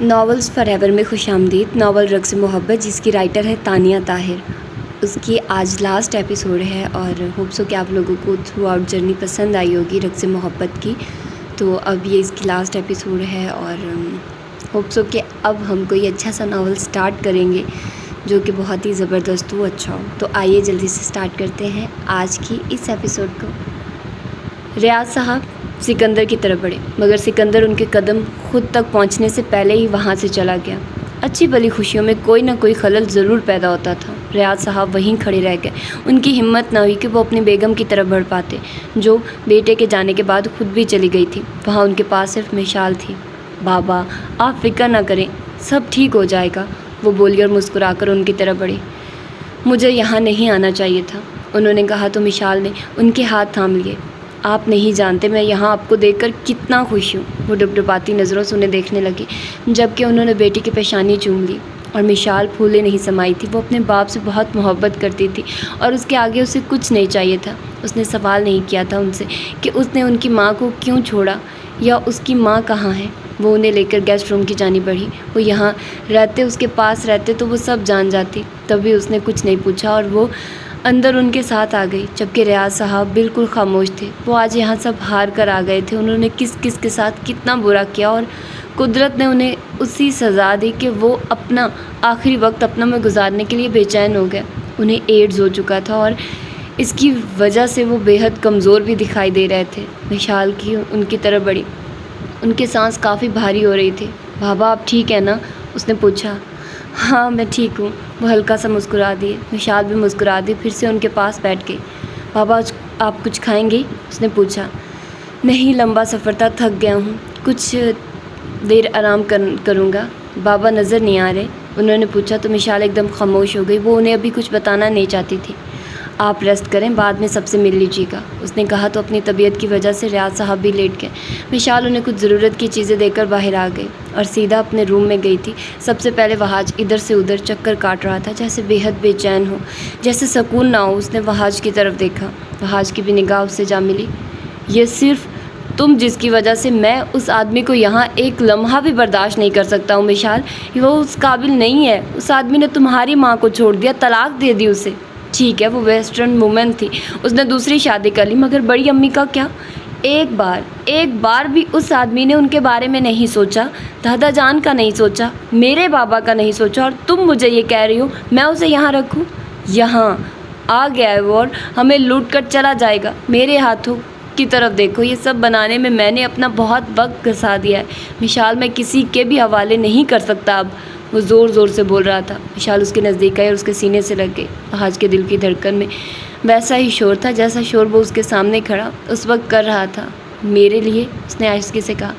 Novels for ever میں خوش آمدید۔ ناول رقص محبت جس کی رائٹر ہے تانیہ طاہر، اس کی آج لاسٹ ایپیسوڈ ہے اور ہوپ سو کہ آپ لوگوں کو تھرو آؤٹ جرنی پسند آئی ہوگی رقص محبت کی۔ تو اب یہ اس کی لاسٹ ایپیسوڈ ہے اور ہوپ سو کہ اب ہم کوئی اچھا سا ناول سٹارٹ کریں گے جو کہ بہت ہی زبردست ہو، اچھا ہو۔ تو آئیے جلدی سے سٹارٹ کرتے ہیں آج کی اس ایپیسوڈ کو۔ ریاض صاحب سکندر کی طرف بڑھے مگر سکندر ان کے قدم خود تک پہنچنے سے پہلے ہی وہاں سے چلا گیا۔ اچھی بھلی خوشیوں میں کوئی نہ کوئی خلل ضرور پیدا ہوتا تھا۔ ریاض صاحب وہیں کھڑے رہ گئے۔ ان کی ہمت نہ ہوئی کہ وہ اپنی بیگم کی طرف بڑھ پاتے جو بیٹے کے جانے کے بعد خود بھی چلی گئی تھی۔ وہاں ان کے پاس صرف مشال تھی۔ بابا آپ فکر نہ کریں، سب ٹھیک ہو جائے گا، وہ بولی اور مسکرا کر ان کی طرف بڑھی۔ مجھے یہاں نہیں آنا چاہیے تھا، انہوں نے کہا تو مشال نے ان کے ہاتھ تھام لیے۔ آپ نہیں جانتے میں یہاں آپ کو دیکھ کر کتنا خوش ہوں، وہ ڈپڈپاتی نظروں سے انہیں دیکھنے لگی جبکہ انہوں نے بیٹی کی پیشانی چوم لی۔ اور مشال پھولے نہیں سمائی تھی، وہ اپنے باپ سے بہت محبت کرتی تھی اور اس کے آگے اسے کچھ نہیں چاہیے تھا۔ اس نے سوال نہیں کیا تھا ان سے کہ اس نے ان کی ماں کو کیوں چھوڑا یا اس کی ماں کہاں ہے۔ وہ انہیں لے کر گیسٹ روم کی جانب بڑھی۔ وہ یہاں رہتے، اس کے پاس رہتے تو وہ سب جان جاتی، تبھی اس نے کچھ نہیں پوچھا اور وہ اندر ان کے ساتھ آ گئی جبکہ ریاض صاحب بالکل خاموش تھے۔ وہ آج یہاں سب ہار کر آ گئے تھے۔ انہوں نے کس کس کے ساتھ کتنا برا کیا اور قدرت نے انہیں اسی سزا دی کہ وہ اپنا آخری وقت اپنا میں گزارنے کے لیے بے چین ہو گئے۔ انہیں ایڈز ہو چکا تھا اور اس کی وجہ سے وہ بے حد کمزور بھی دکھائی دے رہے تھے۔ مشال کی ان کی طرف بڑھی، ان کی سانس کافی بھاری ہو رہی تھی۔ بابا آپ ٹھیک ہے نا، اس نے پوچھا۔ ہاں میں ٹھیک ہوں، وہ ہلکا سا مسکرا دیے۔ مشال بھی مسکرا دی، پھر سے ان کے پاس بیٹھ گئی۔ بابا آپ کچھ کھائیں گے، اس نے پوچھا۔ نہیں لمبا سفر تھا، تھک گیا ہوں، کچھ دیر آرام کروں گا۔ بابا نظر نہیں آ رہے، انہوں نے پوچھا تو مشال ایک دم خاموش ہو گئی۔ وہ انہیں ابھی کچھ بتانا نہیں چاہتی تھی۔ آپ ریسٹ کریں، بعد میں سب سے مل لیجیے گا، اس نے کہا تو اپنی طبیعت کی وجہ سے ریاض صاحب بھی لیٹ گئے۔ مشال انہیں کچھ ضرورت کی چیزیں دے کر باہر آ گئی اور سیدھا اپنے روم میں گئی تھی۔ سب سے پہلے وہاج ادھر سے ادھر چکر کاٹ رہا تھا جیسے بے حد بے چین ہو، جیسے سکون نہ ہو۔ اس نے وہاج کی طرف دیکھا، وہاج کی بھی نگاہ اس سے جا ملی۔ یہ صرف تم جس کی وجہ سے میں اس آدمی کو یہاں ایک لمحہ بھی برداشت نہیں کر سکتا ہوں مشال، وہ اس قابل نہیں ہے۔ اس آدمی نے تمہاری ماں کو چھوڑ دیا، طلاق دے دی اسے۔ ٹھیک ہے وہ ویسٹرن وومن تھی، اس نے دوسری شادی کر لی، مگر بڑی امی کا کیا؟ ایک بار بھی اس آدمی نے ان کے بارے میں نہیں سوچا، دادا جان کا نہیں سوچا، میرے بابا کا نہیں سوچا، اور تم مجھے یہ کہہ رہی ہو میں اسے یہاں رکھوں؟ یہاں آ گیا ہے وہ اور ہمیں لوٹ کر چلا جائے گا۔ میرے ہاتھوں کی طرف دیکھو، یہ سب بنانے میں میں نے اپنا بہت وقت گھسا دیا ہے مشال، میں کسی کے بھی حوالے نہیں کر سکتا اب، وہ زور زور سے بول رہا تھا۔ مشال اس کے نزدیک آئی اور اس کے سینے سے لگ گئی۔ وہاج کے دل کی دھڑکن میں ویسا ہی شور تھا جیسا شور وہ اس کے سامنے کھڑا اس وقت کر رہا تھا۔ میرے لیے، اس نے آہستگی سے کہا۔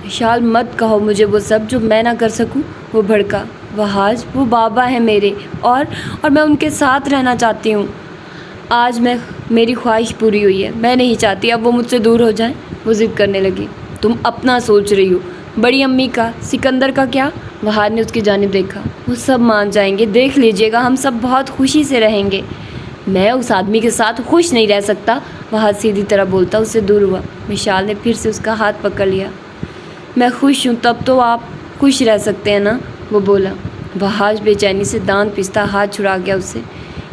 مشال مت کہو مجھے وہ سب جو میں نہ کر سکوں، وہ بھڑکا۔ وہاج وہ بابا ہے میرے اور میں ان کے ساتھ رہنا چاہتی ہوں۔ آج میری خواہش پوری ہوئی ہے، میں نہیں چاہتی اب وہ مجھ سے دور ہو جائیں، وہ ضد کرنے لگی۔ تم اپنا سوچ رہی ہو، بڑی امی کا، سکندر کا کیا؟ وہاج نے اس کی جانب دیکھا۔ وہ سب مان جائیں گے، دیکھ لیجئے گا، ہم سب بہت خوشی سے رہیں گے۔ میں اس آدمی کے ساتھ خوش نہیں رہ سکتا، وہاج سیدھی طرح بولتا اس سے دور ہوا۔ مشال نے پھر سے اس کا ہاتھ پکڑ لیا۔ میں خوش ہوں تب تو آپ خوش رہ سکتے ہیں نا، وہ بولا۔ وہاج بے چینی سے دانت پستا ہاتھ چھڑا گیا اس سے۔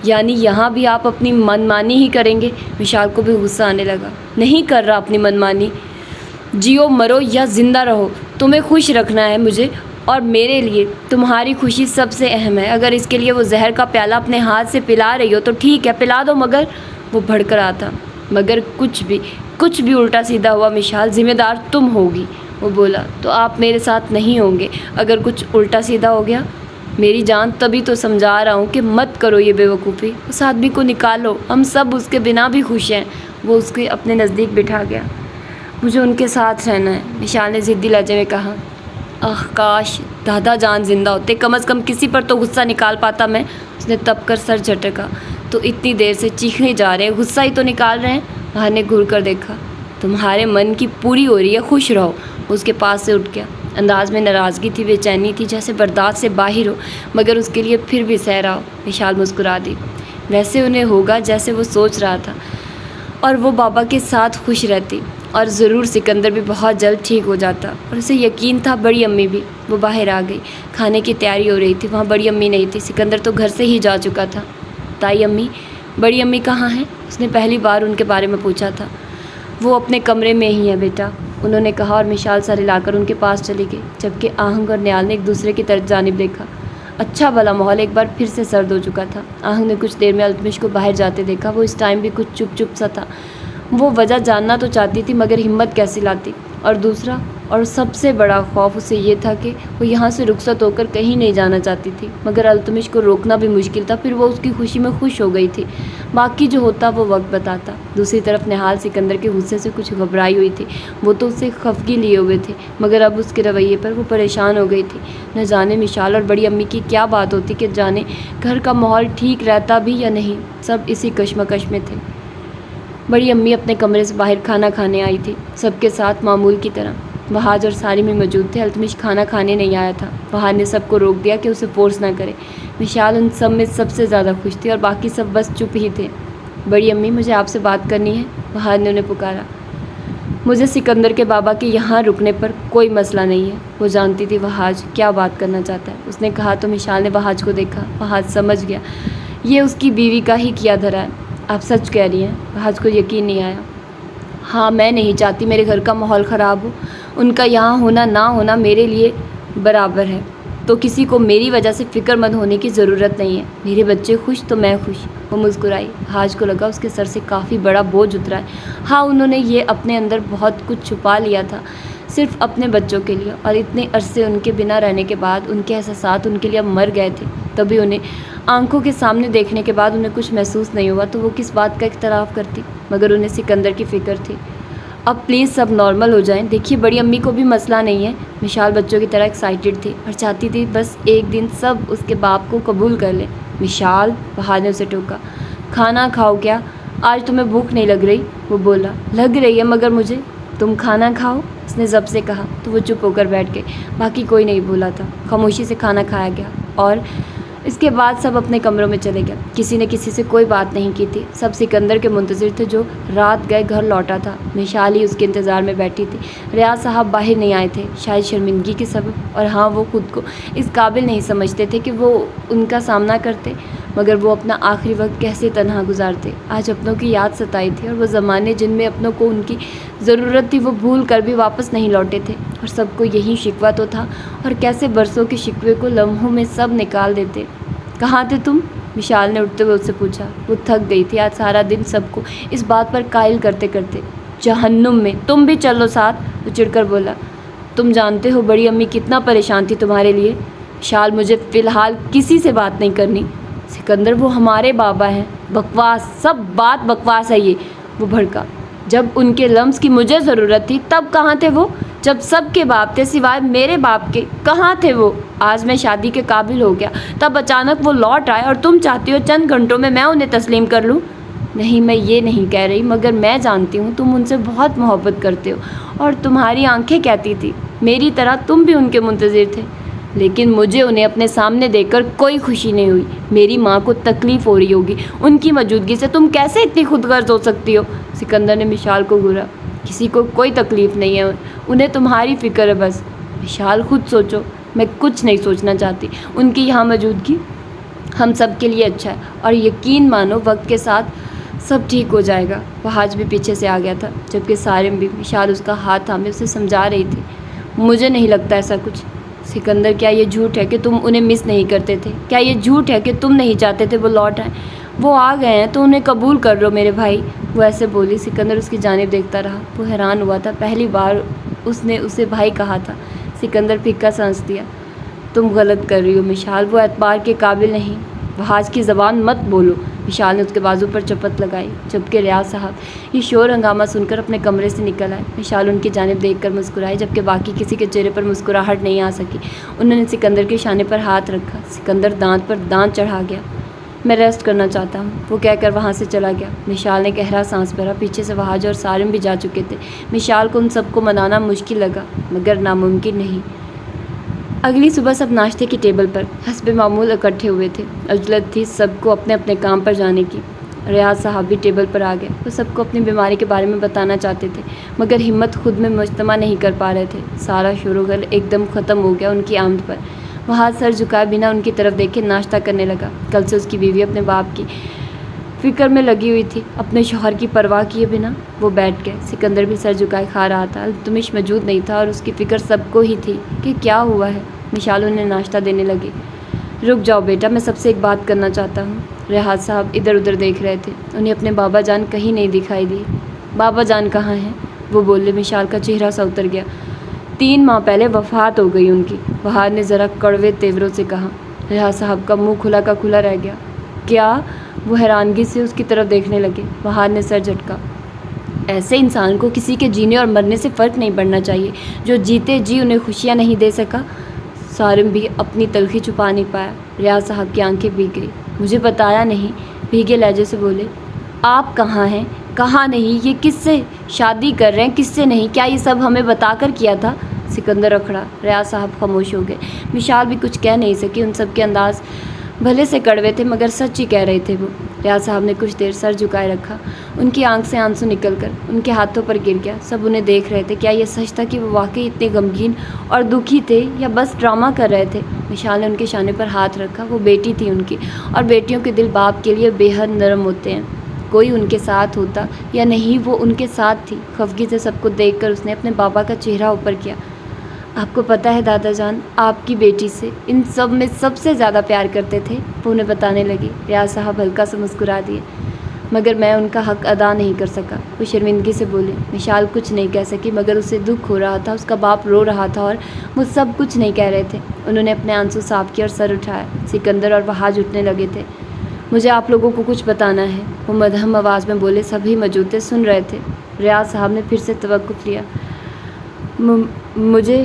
یعنی یہاں بھی آپ اپنی من مانی ہی کریں گے؟ مشال کو بھی غصہ آنے لگا۔ نہیں کر رہا اپنی من مانی، جیو مرو یا زندہ رہو، تمہیں خوش رکھنا ہے مجھے اور میرے لیے تمہاری خوشی سب سے اہم ہے۔ اگر اس کے لیے وہ زہر کا پیالہ اپنے ہاتھ سے پلا رہی ہو تو ٹھیک ہے، پلا دو، مگر وہ بھڑک رہا تھا۔ مگر کچھ بھی الٹا سیدھا ہوا مشال، ذمہ دار تم ہوگی، وہ بولا۔ تو آپ میرے ساتھ نہیں ہوں گے اگر کچھ الٹا سیدھا ہو گیا؟ میری جان تبھی تو سمجھا رہا ہوں کہ مت کرو یہ بے وقوفی، اس آدمی کو نکالو، ہم سب اس کے بنا بھی خوش ہیں۔ وہ اس کے اپنے نزدیک بٹھا گیا۔ مجھے ان کے ساتھ رہنا ہے، مشال نے ضدی لہجے میں کہا۔ کاش دادا جان زندہ ہوتے، کم از کم کسی پر تو غصہ نکال پاتا میں، اس نے تپ کر سر جھٹکا۔ تو اتنی دیر سے چیخنے جا رہے ہیں، غصہ ہی تو نکال رہے ہیں؟ وہاں نے گھور کر دیکھا۔ تمہارے من کی پوری ہو رہی ہے، خوش رہو، وہ اس کے پاس سے اٹھ گیا۔ انداز میں ناراضگی تھی، بے چینی تھی، جیسے برداشت سے باہر ہو مگر اس کے لیے پھر بھی سہ رہا ہو۔ مشال مسکرا دی۔ ویسے انہیں ہوگا جیسے وہ سوچ رہا تھا اور وہ بابا کے ساتھ خوش رہتی۔ اور ضرور سکندر بھی بہت جلد ٹھیک ہو جاتا، اور اسے یقین تھا بڑی امی بھی۔ وہ باہر آ گئی، کھانے کی تیاری ہو رہی تھی، وہاں بڑی امی نہیں تھی، سکندر تو گھر سے ہی جا چکا تھا۔ تائی امی، بڑی امی کہاں ہیں؟ اس نے پہلی بار ان کے بارے میں پوچھا تھا۔ وہ اپنے کمرے میں ہی ہیں بیٹا، انہوں نے کہا، اور مشال سر ہلا کر ان کے پاس چلی گئی، جبکہ آہنگ اور نیال نے ایک دوسرے کی طرف جانب دیکھا۔ اچھا بھلا ماحول ایک بار پھر سے سرد ہو چکا تھا۔ آہنگ نے کچھ دیر میں التمش کو باہر جاتے دیکھا، وہ اس ٹائم بھی کچھ چپ چپ سا تھا۔ وہ وجہ جاننا تو چاہتی تھی مگر ہمت کیسے لاتی، اور دوسرا اور سب سے بڑا خوف اسے یہ تھا کہ وہ یہاں سے رخصت ہو کر کہیں نہیں جانا چاہتی تھی، مگر التمش کو روکنا بھی مشکل تھا، پھر وہ اس کی خوشی میں خوش ہو گئی تھی، باقی جو ہوتا وہ وقت بتاتا۔ دوسری طرف نہال سکندر کے غصے سے کچھ گھبرائی ہوئی تھی، وہ تو اسے خفگی لیے ہوئے تھے، مگر اب اس کے رویے پر وہ پریشان ہو گئی تھی۔ نہ جانے مشال اور بڑی امی کی کیا بات ہوتی کہ جانے گھر کا ماحول ٹھیک رہتا بھی یا نہیں، سب اسی کشمکش میں تھے۔ بڑی امی اپنے کمرے سے باہر کھانا کھانے آئی تھی، سب کے ساتھ معمول کی طرح۔ وہاج اور سارم بھی موجود تھے۔ التمش کھانا کھانے نہیں آیا تھا، وہاج نے سب کو روک دیا کہ اسے فورس نہ کرے۔ مشال ان سب میں سب سے زیادہ خوش تھی اور باقی سب بس چپ ہی تھے۔ بڑی امی، مجھے آپ سے بات کرنی ہے، وہاج نے انہیں پکارا۔ مجھے سکندر کے بابا کے یہاں رکنے پر کوئی مسئلہ نہیں ہے۔ وہ جانتی تھی وہاج کیا بات کرنا چاہتا ہے، اس نے کہا تو مشال نے وہاج کو دیکھا۔ وہاج سمجھ گیا یہ اس کی بیوی کا ہی کیا دھرا ہے۔ آپ سچ کہہ رہی ہیں؟ وہاج کو یقین نہیں آیا۔ ہاں، میں نہیں چاہتی میرے گھر کا ماحول خراب ہو، ان کا یہاں ہونا نہ ہونا میرے لیے برابر ہے، تو کسی کو میری وجہ سے فکر مند ہونے کی ضرورت نہیں ہے۔ میرے بچے خوش تو میں خوش۔ وہ مسکرائی۔ وہاج کو لگا اس کے سر سے کافی بڑا بوجھ اترا ہے۔ ہاں، انہوں نے یہ اپنے اندر بہت کچھ چھپا لیا تھا صرف اپنے بچوں کے لیے، اور اتنے عرصے ان کے بنا رہنے کے بعد ان کے احساسات ان کے لیے اب مر گئے تھے۔ تبھی انہیں آنکھوں کے سامنے دیکھنے کے بعد انہیں کچھ محسوس نہیں ہوا تو وہ کس بات کا اختلاف کرتی، مگر انہیں سکندر کی فکر تھی۔ اب پلیز سب نارمل ہو جائیں۔ دیکھیے بڑی امی کو بھی مسئلہ نہیں ہے۔ مشال بچوں کی طرح ایکسائٹیڈ تھی اور چاہتی تھی بس ایک دن سب اس کے باپ کو قبول کر لیں۔ مشال، وہاج نے اسے ٹوکا، کھانا کھاؤ کیا؟ آج تمہیں بھوک نہیں لگ رہی؟ وہ بولا، لگ رہی ہے مگر مجھے۔ تم کھانا کھاؤ، اس نے ضبط سے کہا تو وہ چپ ہو کر بیٹھ گئے۔ باقی کوئی نہیں بولا تھا، خاموشی سے کھانا کھایا گیا اور اس کے بعد سب اپنے کمروں میں چلے گئے۔ کسی نے کسی سے کوئی بات نہیں کی تھی، سب سکندر کے منتظر تھے جو رات گئے گھر لوٹا تھا۔ مشال ہی اس کے انتظار میں بیٹھی تھی۔ ریاض صاحب باہر نہیں آئے تھے، شاید شرمندگی کے سبب، اور ہاں وہ خود کو اس قابل نہیں سمجھتے تھے کہ وہ ان کا سامنا کرتے، مگر وہ اپنا آخری وقت کیسے تنہا گزارتے۔ آج اپنوں کی یاد ستائی تھی اور وہ زمانے جن میں اپنوں کو ان کی ضرورت تھی وہ بھول کر بھی واپس نہیں لوٹے تھے، اور سب کو یہی شکوہ تو تھا، اور کیسے برسوں کے شکوے کو لمحوں میں سب نکال دیتے۔ کہاں تھے تم؟ مشال نے اٹھتے ہوئے اس سے پوچھا۔ وہ تھک گئی تھی آج سارا دن سب کو اس بات پر قائل کرتے کرتے۔ جہنم میں، تم بھی چلو ساتھ، وہ چڑھ کر بولا۔ تم جانتے ہو بڑی امی کتنا پریشان تھی تمہارے لیے۔ مشال، مجھے فی الحال کسی سے بات نہیں کرنی۔ سکندر، وہ ہمارے بابا ہیں۔ بکواس، سب بات بکواس ہے یہ، وہ بھڑکا۔ جب ان کے لمس کی مجھے ضرورت تھی تب کہاں تھے وہ؟ جب سب کے باپ تھے سوائے میرے باپ کے، کہاں تھے وہ؟ آج میں شادی کے قابل ہو گیا تب اچانک وہ لوٹ آئے اور تم چاہتی ہو چند گھنٹوں میں انہیں تسلیم کر لوں؟ نہیں، میں یہ نہیں کہہ رہی، مگر میں جانتی ہوں تم ان سے بہت محبت کرتے ہو، اور تمہاری آنکھیں کہتی تھی میری طرح تم بھی ان کے منتظر تھے، لیکن مجھے انہیں اپنے سامنے دیکھ کر کوئی خوشی نہیں ہوئی۔ میری ماں کو تکلیف ہو رہی ہوگی ان کی موجودگی سے، تم کیسے اتنی خود غرض ہو سکتی ہو؟ سکندر نے مشال کو گھورا۔ کسی کو کوئی تکلیف نہیں ہے، انہیں تمہاری فکر ہے بس۔ مشال، خود سوچو، میں کچھ نہیں سوچنا چاہتی، ان کی یہاں موجودگی ہم سب کے لیے اچھا ہے، اور یقین مانو وقت کے ساتھ سب ٹھیک ہو جائے گا۔ وہاج بھی پیچھے سے آ گیا تھا، جبکہ سارم بھی۔ مشال اس کا ہاتھ تھامے اسے سمجھا رہی تھی۔ مجھے نہیں لگتا ایسا کچھ۔ سکندر، کیا یہ جھوٹ ہے کہ تم انہیں مس نہیں کرتے تھے؟ کیا یہ جھوٹ ہے کہ تم نہیں چاہتے تھے وہ لوٹ آئیں؟ وہ آ گئے ہیں تو انہیں قبول کر لو میرے بھائی، وہ ایسے بولی۔ سکندر اس کی جانب دیکھتا رہا، وہ حیران ہوا تھا، پہلی بار اس نے اسے بھائی کہا تھا۔ سکندر پھیکا سانس دیا۔ تم غلط کر رہی ہو مشال، وہ اعتبار کے قابل نہیں۔ وہاج کی زبان مت بولو، مشال نے اس کے بازو پر چپت لگائی، جبکہ ریاض صاحب یہ شور ہنگامہ سن کر اپنے کمرے سے نکل آئے۔ مشال ان کی جانب دیکھ کر مسکرائی، جبکہ باقی کسی کے چہرے پر مسکراہٹ نہیں آ سکی۔ انہوں نے سکندر کے شانے پر ہاتھ رکھا۔ سکندر دانت پر دانت چڑھا گیا۔ میں ریسٹ کرنا چاہتا ہوں، وہ کہہ کر وہاں سے چلا گیا۔ مشال نے گہرا سانس بھرا۔ پیچھے سے وہاج اور سارم بھی جا چکے تھے۔ مشال کو ان سب کو منانا مشکل لگا، مگر ناممکن نہیں۔ اگلی صبح سب ناشتے کی ٹیبل پر حسب معمول اکٹھے ہوئے تھے۔ عجلت تھی سب کو اپنے اپنے کام پر جانے کی۔ ریاض صاحب بھی ٹیبل پر آ گئے۔ وہ سب کو اپنی بیماری کے بارے میں بتانا چاہتے تھے مگر ہمت خود میں مجتمع نہیں کر پا رہے تھے۔ سارا شور و غل ایک دم ختم ہو گیا ان کی آمد پر۔ وہاں سر جھکائے بنا ان کی طرف دیکھے ناشتہ کرنے لگا۔ کل سے اس کی بیوی اپنے باپ کی فکر میں لگی ہوئی تھی، اپنے شوہر کی پرواہ کیے بنا وہ بیٹھ گئے۔ سکندر بھی سر جھکائے کھا رہا تھا۔ التمش موجود نہیں تھا اور اس کی فکر سب کو ہی تھی کہ کیا ہوا ہے۔ مشال انہیں ناشتہ دینے لگی۔ رک جاؤ بیٹا، میں سب سے ایک بات کرنا چاہتا ہوں۔ ریاض صاحب ادھر ادھر دیکھ رہے تھے، انہیں اپنے بابا جان کہیں نہیں دکھائی دی۔ بابا جان کہاں ہیں؟ وہ بولے۔ مشال کا چہرہ سا اتر گیا۔ 3 ماہ پہلے وفات ہو گئی ان کی، بہار نے ذرا کڑوے تیوروں سے کہا۔ ریاض صاحب کا منہ کھلا کا کھلا رہ گیا۔ کیا؟ وہ حیرانگی سے اس کی طرف دیکھنے لگے۔ بہار نے سر جھٹکا۔ ایسے انسان کو کسی کے جینے اور مرنے سے فرق نہیں پڑنا چاہیے جو جیتے جی انہیں خوشیاں نہیں دے سکا۔ سارم بھی اپنی تلخی چھپا نہیں پایا۔ ریاض صاحب کی آنکھیں بھیگ گئی۔ مجھے بتایا نہیں، بھیگے لہجے سے بولے۔ آپ کہاں ہیں؟ کہاں نہیں؟ یہ کس سے شادی کر رہے ہیں، کس سے نہیں؟ کیا یہ سب ہمیں بتا کر کیا تھا؟ سکندر اکھڑا۔ ریاض صاحب خاموش ہو گئے۔ مشال بھی کچھ کہہ نہیں سکی۔ ان سب کے انداز بھلے سے کڑوے تھے مگر سچ ہی کہہ رہے تھے وہ۔ ریاض صاحب نے کچھ دیر سر جھکائے رکھا۔ ان کی آنکھ سے آنسو نکل کر ان کے ہاتھوں پر گر گیا۔ سب انہیں دیکھ رہے تھے۔ کیا یہ سچ تھا کہ وہ واقعی اتنے غمگین اور دکھی تھے یا بس ڈرامہ کر رہے تھے؟ مشال نے ان کے شانے پر ہاتھ رکھا۔ وہ بیٹی تھی ان کی، اور بیٹیوں کے دل باپ کے لیے بے حد نرم ہوتے ہیں۔ کوئی ان کے ساتھ ہوتا یا نہیں، وہ ان کے ساتھ تھی۔ خفگی سے سب کو دیکھ کر اس نے اپنے بابا کا چہرہ اوپر کیا۔ آپ کو پتہ ہے دادا جان آپ کی بیٹی سے ان سب میں سب سے زیادہ پیار کرتے تھے، وہ انہیں بتانے لگی۔ ریاض صاحب ہلکا سا مسکرا دیے۔ مگر میں ان کا حق ادا نہیں کر سکا، وہ شرمندگی سے بولے۔ مشال کچھ نہیں کہہ سکی مگر اسے دکھ ہو رہا تھا۔ اس کا باپ رو رہا تھا اور وہ سب کچھ نہیں کہہ رہے تھے۔ انہوں نے اپنے آنسو صاف کیا اور سر اٹھایا۔ سکندر اور بہار اٹھنے لگے تھے۔ مجھے آپ لوگوں کو کچھ بتانا ہے، وہ مدھم آواز میں بولے۔ سبھی موجود تھے، سن رہے تھے۔ ریاض صاحب نے پھر سے توقف لیا۔ مجھے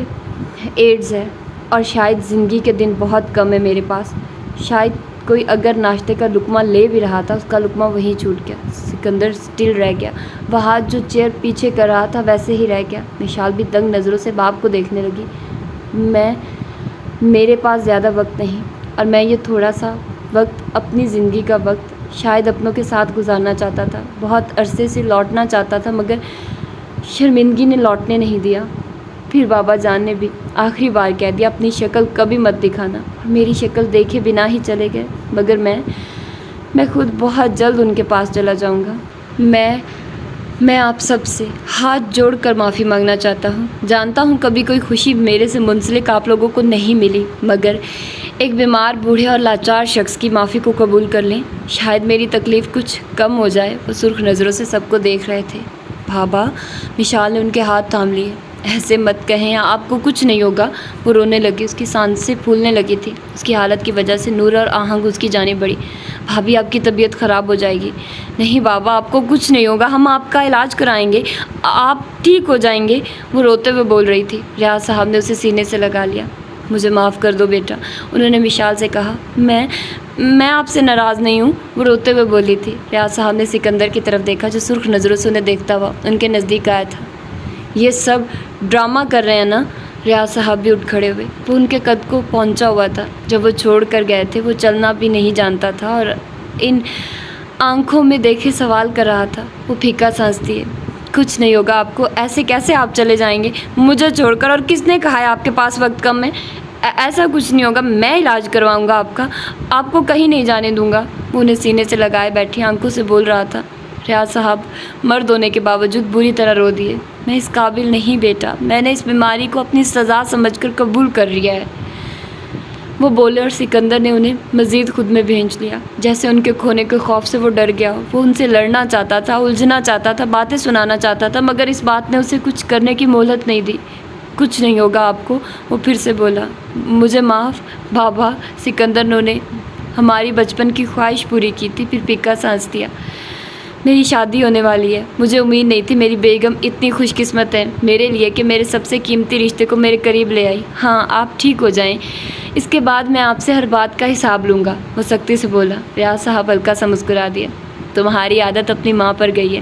ایڈز ہے اور شاید زندگی کے دن بہت کم ہے میرے پاس۔ شاید کوئی اگر ناشتے کا لقمہ لے بھی رہا تھا، اس کا لقمہ وہیں چھوٹ گیا۔ سکندر سٹل رہ گیا۔ وہ ہاتھ جو چیئر پیچھے کر رہا تھا ویسے ہی رہ گیا۔ مشال بھی دنگ نظروں سے باپ کو دیکھنے لگی۔ میرے پاس زیادہ وقت نہیں اور میں یہ تھوڑا سا وقت، اپنی زندگی کا وقت شاید اپنوں کے ساتھ گزارنا چاہتا تھا۔ بہت عرصے سے لوٹنا چاہتا تھا مگر شرمندگی نے لوٹنے نہیں دیا۔ پھر بابا جان نے بھی آخری بار کہہ دیا اپنی شکل کبھی مت دکھانا، اور میری شکل دیکھے بنا ہی چلے گئے۔ مگر میں خود بہت جلد ان کے پاس چلا جاؤں گا۔ میں آپ سب سے ہاتھ جوڑ کر معافی مانگنا چاہتا ہوں۔ جانتا ہوں کبھی کوئی خوشی میرے سے منسلک آپ لوگوں کو نہیں ملی، مگر ایک بیمار بوڑھے اور لاچار شخص کی معافی کو قبول کر لیں، شاید میری تکلیف کچھ کم ہو جائے۔ وہ سرخ نظروں سے سب کو دیکھ رہے تھے۔ بابا، مشال نے ان کے ہاتھ تھام لیے۔ ایسے مت کہیں، آپ کو کچھ نہیں ہوگا۔ وہ رونے لگی، اس کی سانسیں پھولنے لگی تھی۔ اس کی حالت کی وجہ سے نور اور آہنگ اس کی جانب بڑھی۔ بھابھی آپ کی طبیعت خراب ہو جائے گی۔ نہیں بابا، آپ کو کچھ نہیں ہوگا، ہم آپ کا علاج کرائیں گے، آپ ٹھیک ہو جائیں گے، وہ روتے ہوئے بول رہی تھی۔ ریاض صاحب نے اسے سینے سے لگا لیا۔ مجھے معاف کر دو بیٹا، انہوں نے مشال سے کہا۔ میں آپ سے ناراض نہیں ہوں، وہ روتے ہوئے بولی تھی۔ ریاض صاحب نے سکندر کی طرف دیکھا جو سرخ نظروں سے انہیں دیکھتا ہوا ان کے نزدیک آیا تھا۔ یہ سب ڈرامہ کر رہے ہیں نا؟ ریاض صاحب بھی اٹھ کھڑے ہوئے۔ وہ ان کے قد کو پہنچا ہوا تھا جب وہ چھوڑ کر گئے تھے۔ وہ چلنا بھی نہیں جانتا تھا اور ان آنکھوں میں دیکھے سوال کر رہا تھا۔ وہ پھیکا سانس دیے۔ کچھ نہیں ہوگا آپ کو، ایسے کیسے آپ چلے جائیں گے مجھے چھوڑ کر؟ اور کس نے کہا ہے آپ کے پاس وقت کم ہے؟ ایسا کچھ نہیں ہوگا، میں علاج کرواؤں گا آپ کا، آپ کو کہیں نہیں جانے دوں گا، وہ انہیں سینے سے لگائے بیٹھی آنکھوں سے بول رہا تھا۔ ریاض صاحب مرد ہونے کے باوجود بری طرح رو دیے۔ میں اس قابل نہیں بیٹا، میں نے اس بیماری کو اپنی سزا سمجھ کر قبول کر لیا ہے، وہ بولے، اور سکندر نے انہیں مزید خود میں بھینچ لیا، جیسے ان کے کھونے کے خوف سے وہ ڈر گیا ہو۔ وہ ان سے لڑنا چاہتا تھا، الجھنا چاہتا تھا، باتیں سنانا چاہتا تھا، مگر اس بات نے اسے کچھ کرنے کی مہلت نہیں دی۔ کچھ نہیں ہوگا آپ کو، وہ پھر سے بولا۔ مجھے معاف بابا، سکندر نے ہماری بچپن کی خواہش پوری کی تھی، پھر پھیکا سانس دیا۔ میری شادی ہونے والی ہے، مجھے امید نہیں تھی میری بیگم اتنی خوش قسمت ہے میرے لیے کہ میرے سب سے قیمتی رشتے کو میرے قریب لے آئی۔ ہاں آپ ٹھیک ہو جائیں، اس کے بعد میں آپ سے ہر بات کا حساب لوں گا، وہ سختی سے بولا۔ ریاض صاحب ہلکا سا مسکرا دیا۔ تمہاری عادت اپنی ماں پر گئی ہے،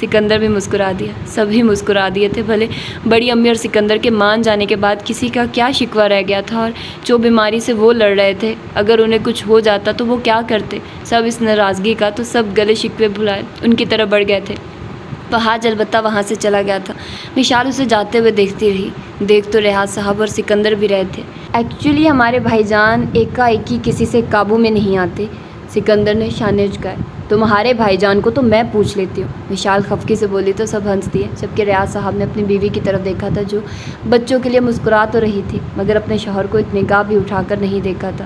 سکندر بھی مسکرا دیا، سبھی مسکرا دیے تھے۔ بھلے بڑی امی اور سکندر کے مان جانے کے بعد کسی کا کیا شکوہ رہ گیا تھا، اور جو بیماری سے وہ لڑ رہے تھے، اگر انہیں کچھ ہو جاتا تو وہ کیا کرتے؟ سب اس ناراضگی کا تو سب گلے شکوے بھلائے ان کی طرف بڑھ گئے تھے۔ فہد البتہ وہاں سے چلا گیا تھا۔ وشال اسے جاتے ہوئے دیکھتی رہی۔ دیکھ تو ریاض صاحب اور سکندر بھی رہے تھے۔ ایکچولی ہمارے بھائی جان ایک کسی سے قابو میں نہیں آتے، سکندر نے شانے جھکائے۔ تمہارے بھائی جان کو تو میں پوچھ لیتی ہوں، وشال خفگی سے بولی تو سب ہنس دیے، جبکہ ریاض صاحب نے اپنی بیوی کی طرف دیکھا تھا جو بچوں کے لیے مسکرا تو رہی تھی مگر اپنے شوہر کو ایک نگاہ بھی اٹھا کر نہیں دیکھا تھا۔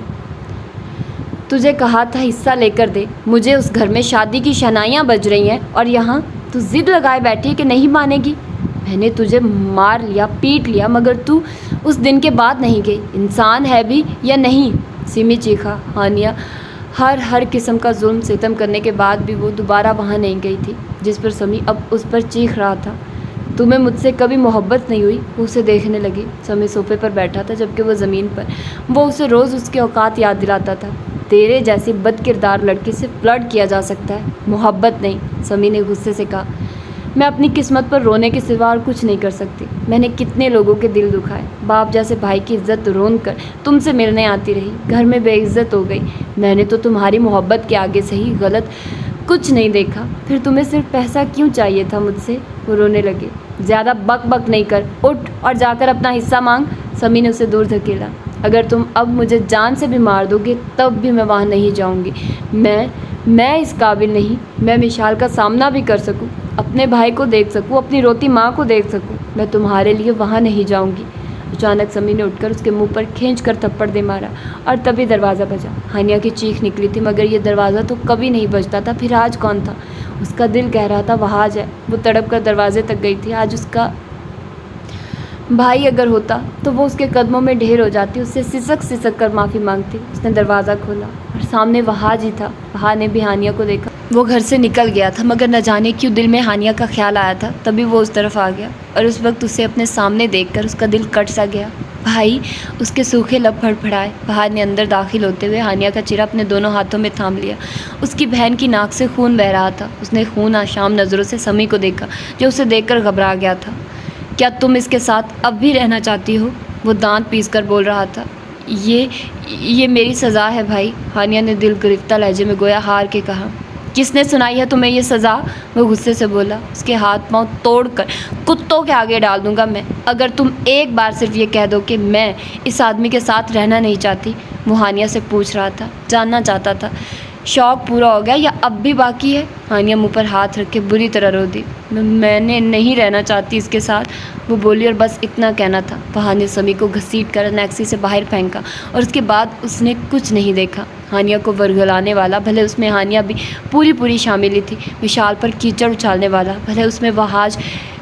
تجھے کہا تھا حصہ لے کر دے، مجھے اس گھر میں شادی کی شہنائیاں بج رہی ہیں اور یہاں تو ضد لگائے بیٹھی ہے کہ نہیں مانے گی۔ میں نے تجھے مار لیا، پیٹ لیا، مگر تو اس دن کے بعد نہیں گئی۔ انسان ہے بھی یا نہیں؟ سمی چیخا۔ ہانیہ ہر قسم کا ظلم ستم کرنے کے بعد بھی وہ دوبارہ وہاں نہیں گئی تھی جس پر سمی اب اس پر چیخ رہا تھا۔ تمہیں مجھ سے کبھی محبت نہیں ہوئی؟ وہ اسے دیکھنے لگی۔ سمی صوفے پر بیٹھا تھا جبکہ وہ زمین پر۔ وہ اسے روز اس کے اوقات یاد دلاتا تھا۔ تیرے جیسی بد کردار لڑکی سے فلرٹ کیا جا سکتا ہے، محبت نہیں، سمی نے غصے سے کہا۔ میں اپنی قسمت پر رونے کے سوا اور کچھ نہیں کر سکتی۔ میں نے کتنے لوگوں کے دل دکھائے، باپ جیسے بھائی کی عزت رون کر تم سے ملنے آتی رہی، گھر میں بے عزت ہو گئی۔ میں نے تو تمہاری محبت کے آگے سے ہی غلط کچھ نہیں دیکھا، پھر تمہیں صرف پیسہ کیوں چاہیے تھا مجھ سے؟ وہ رونے لگے۔ زیادہ بک بک نہیں کر، اٹھ اور جا کر اپنا حصہ مانگ، سمی نے اسے دور دھکیلا۔ اگر تم اب مجھے جان سے بھی مار دو گے تب بھی میں وہاں نہیں جاؤں گی۔ میں اس قابل نہیں، میں وشال کا سامنا بھی کر سکوں، اپنے بھائی کو دیکھ سکوں، اپنی روتی ماں کو دیکھ سکوں، میں تمہارے لیے وہاں نہیں جاؤں گی۔ اچانک سمی نے اٹھ کر اس کے منہ پر کھینچ کر تھپڑ دے مارا اور تبھی دروازہ بجا۔ ہانیہ کی چیخ نکلی تھی مگر یہ دروازہ تو کبھی نہیں بجتا تھا، پھر آج کون تھا؟ اس کا دل کہہ رہا تھا وہ آج ہے۔ وہ تڑپ کر دروازے تک گئی تھی۔ آج اس کا بھائی اگر ہوتا تو وہ اس کے قدموں میں ڈھیر ہو جاتی، اس سے سسک کر معافی مانگتی۔ اس نے دروازہ کھولا اور سامنے وہاج ہی تھا۔ وہاج نے بھی ہانیہ کو دیکھا۔ وہ گھر سے نکل گیا تھا مگر نہ جانے کیوں دل میں ہانیہ کا خیال آیا تھا، تبھی وہ اس طرف آ گیا اور اس وقت اسے اپنے سامنے دیکھ کر اس کا دل کٹ سا گیا۔ بھائی، اس کے سوکھے لب پھڑپھڑائے۔ وہاج نے اندر داخل ہوتے ہوئے ہانیہ کا چہرہ اپنے دونوں ہاتھوں میں تھام لیا۔ اس کی بہن کی ناک سے خون بہہ رہا تھا۔ اس نے خون آشام نظروں سے سمی کو دیکھا جو اسے دیکھ کر گھبرا گیا تھا۔ کیا تم اس کے ساتھ اب بھی رہنا چاہتی ہو؟ وہ دانت پیس کر بول رہا تھا۔ یہ میری سزا ہے بھائی، ہانیہ نے دل گرفتہ لہجے میں گویا ہار کے کہا۔ کس نے سنائی ہے تمہیں یہ سزا؟ وہ غصے سے بولا۔ اس کے ہاتھ پاؤں توڑ کر کتوں کے آگے ڈال دوں گا میں، اگر تم ایک بار صرف یہ کہہ دو کہ میں اس آدمی کے ساتھ رہنا نہیں چاہتی۔ وہ ہانیہ سے پوچھ رہا تھا، جاننا چاہتا تھا شوق پورا ہو گیا یا اب بھی باقی ہے؟ ہانیہ منہ پر ہاتھ رکھ کے بری طرح رو دی۔ میں نے نہیں رہنا چاہتی اس کے ساتھ، وہ بولی، اور بس اتنا کہنا تھا۔ وہاں نے سمی کو گھسیٹ کر نیکسی سے باہر پھینکا اور اس کے بعد اس نے کچھ نہیں دیکھا۔ ہانیہ کو ورگلانے والا، بھلے اس میں ہانیہ بھی پوری شامل تھی، وشال پر کیچڑ اچھالنے والا، بھلے اس میں وہاج